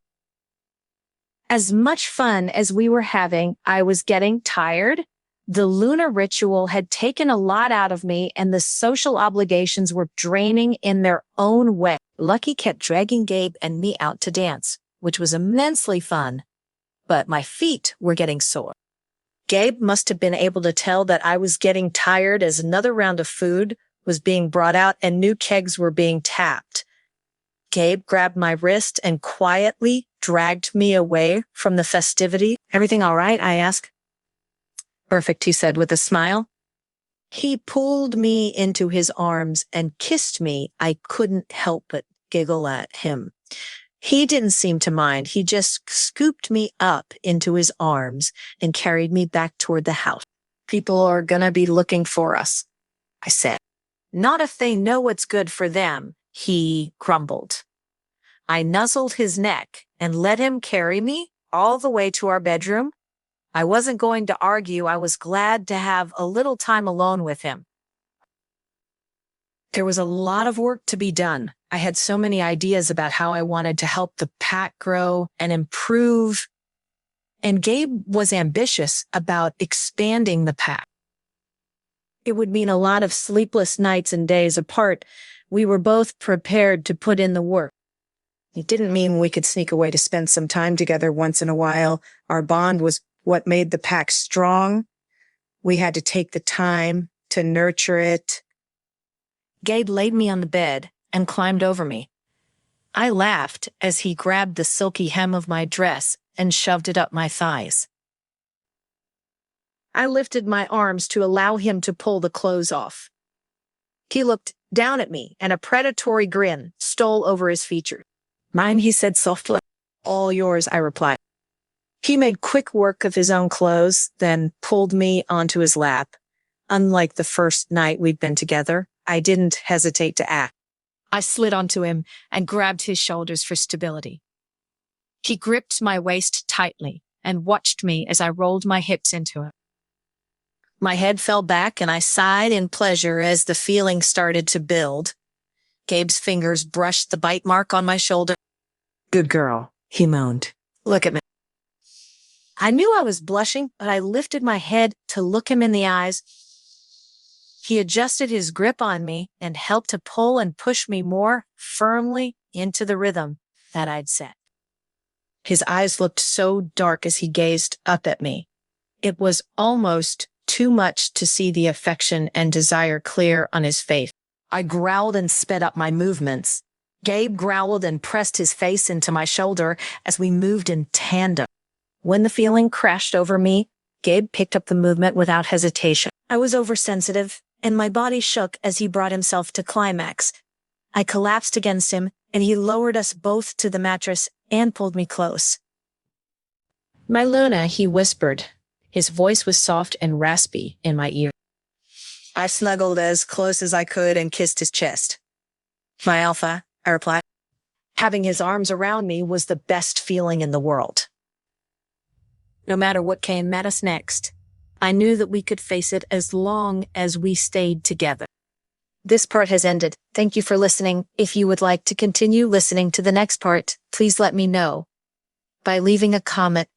As much fun as we were having, I was getting tired. The lunar ritual had taken a lot out of me, and the social obligations were draining in their own way. Lucky kept dragging Gabe and me out to dance, which was immensely fun, but my feet were getting sore. Gabe must have been able to tell that I was getting tired as another round of food was being brought out and new kegs were being tapped. Gabe grabbed my wrist and quietly dragged me away from the festivity. "Everything all right?" I asked. "Perfect," he said with a smile. He pulled me into his arms and kissed me. I couldn't help but giggle at him. He didn't seem to mind. He just scooped me up into his arms and carried me back toward the house. "People are gonna be looking for us," I said. "Not if they know what's good for them," he grumbled. I nuzzled his neck and let him carry me all the way to our bedroom. I wasn't going to argue. I was glad to have a little time alone with him. There was a lot of work to be done. I had so many ideas about how I wanted to help the pack grow and improve. And Gabe was ambitious about expanding the pack. It would mean a lot of sleepless nights and days apart. We were both prepared to put in the work. It didn't mean we could sneak away to spend some time together once in a while. Our bond was what made the pack strong. We had to take the time to nurture it. Gabe laid me on the bed and climbed over me. I laughed as he grabbed the silky hem of my dress and shoved it up my thighs. I lifted my arms to allow him to pull the clothes off. He looked down at me, and a predatory grin stole over his features. "Mine," he said softly. "All yours," I replied. He made quick work of his own clothes, then pulled me onto his lap. Unlike the first night we'd been together, I didn't hesitate to act. I slid onto him and grabbed his shoulders for stability. He gripped my waist tightly and watched me as I rolled my hips into him. My head fell back and I sighed in pleasure as the feeling started to build. Gabe's fingers brushed the bite mark on my shoulder. "Good girl," he moaned. "Look at me." I knew I was blushing, but I lifted my head to look him in the eyes. He adjusted his grip on me and helped to pull and push me more firmly into the rhythm that I'd set. His eyes looked so dark as he gazed up at me. It was almost too much to see the affection and desire clear on his face. I growled and sped up my movements. Gabe growled and pressed his face into my shoulder as we moved in tandem. When the feeling crashed over me, Gabe picked up the movement without hesitation. I was oversensitive, and my body shook as he brought himself to climax. I collapsed against him, and he lowered us both to the mattress and pulled me close. "My Luna," he whispered. His voice was soft and raspy in my ear. I snuggled as close as I could and kissed his chest. "My alpha," I replied. Having his arms around me was the best feeling in the world. No matter what came at us next, I knew that we could face it as long as we stayed together. This part has ended. Thank you for listening. If you would like to continue listening to the next part, please let me know by leaving a comment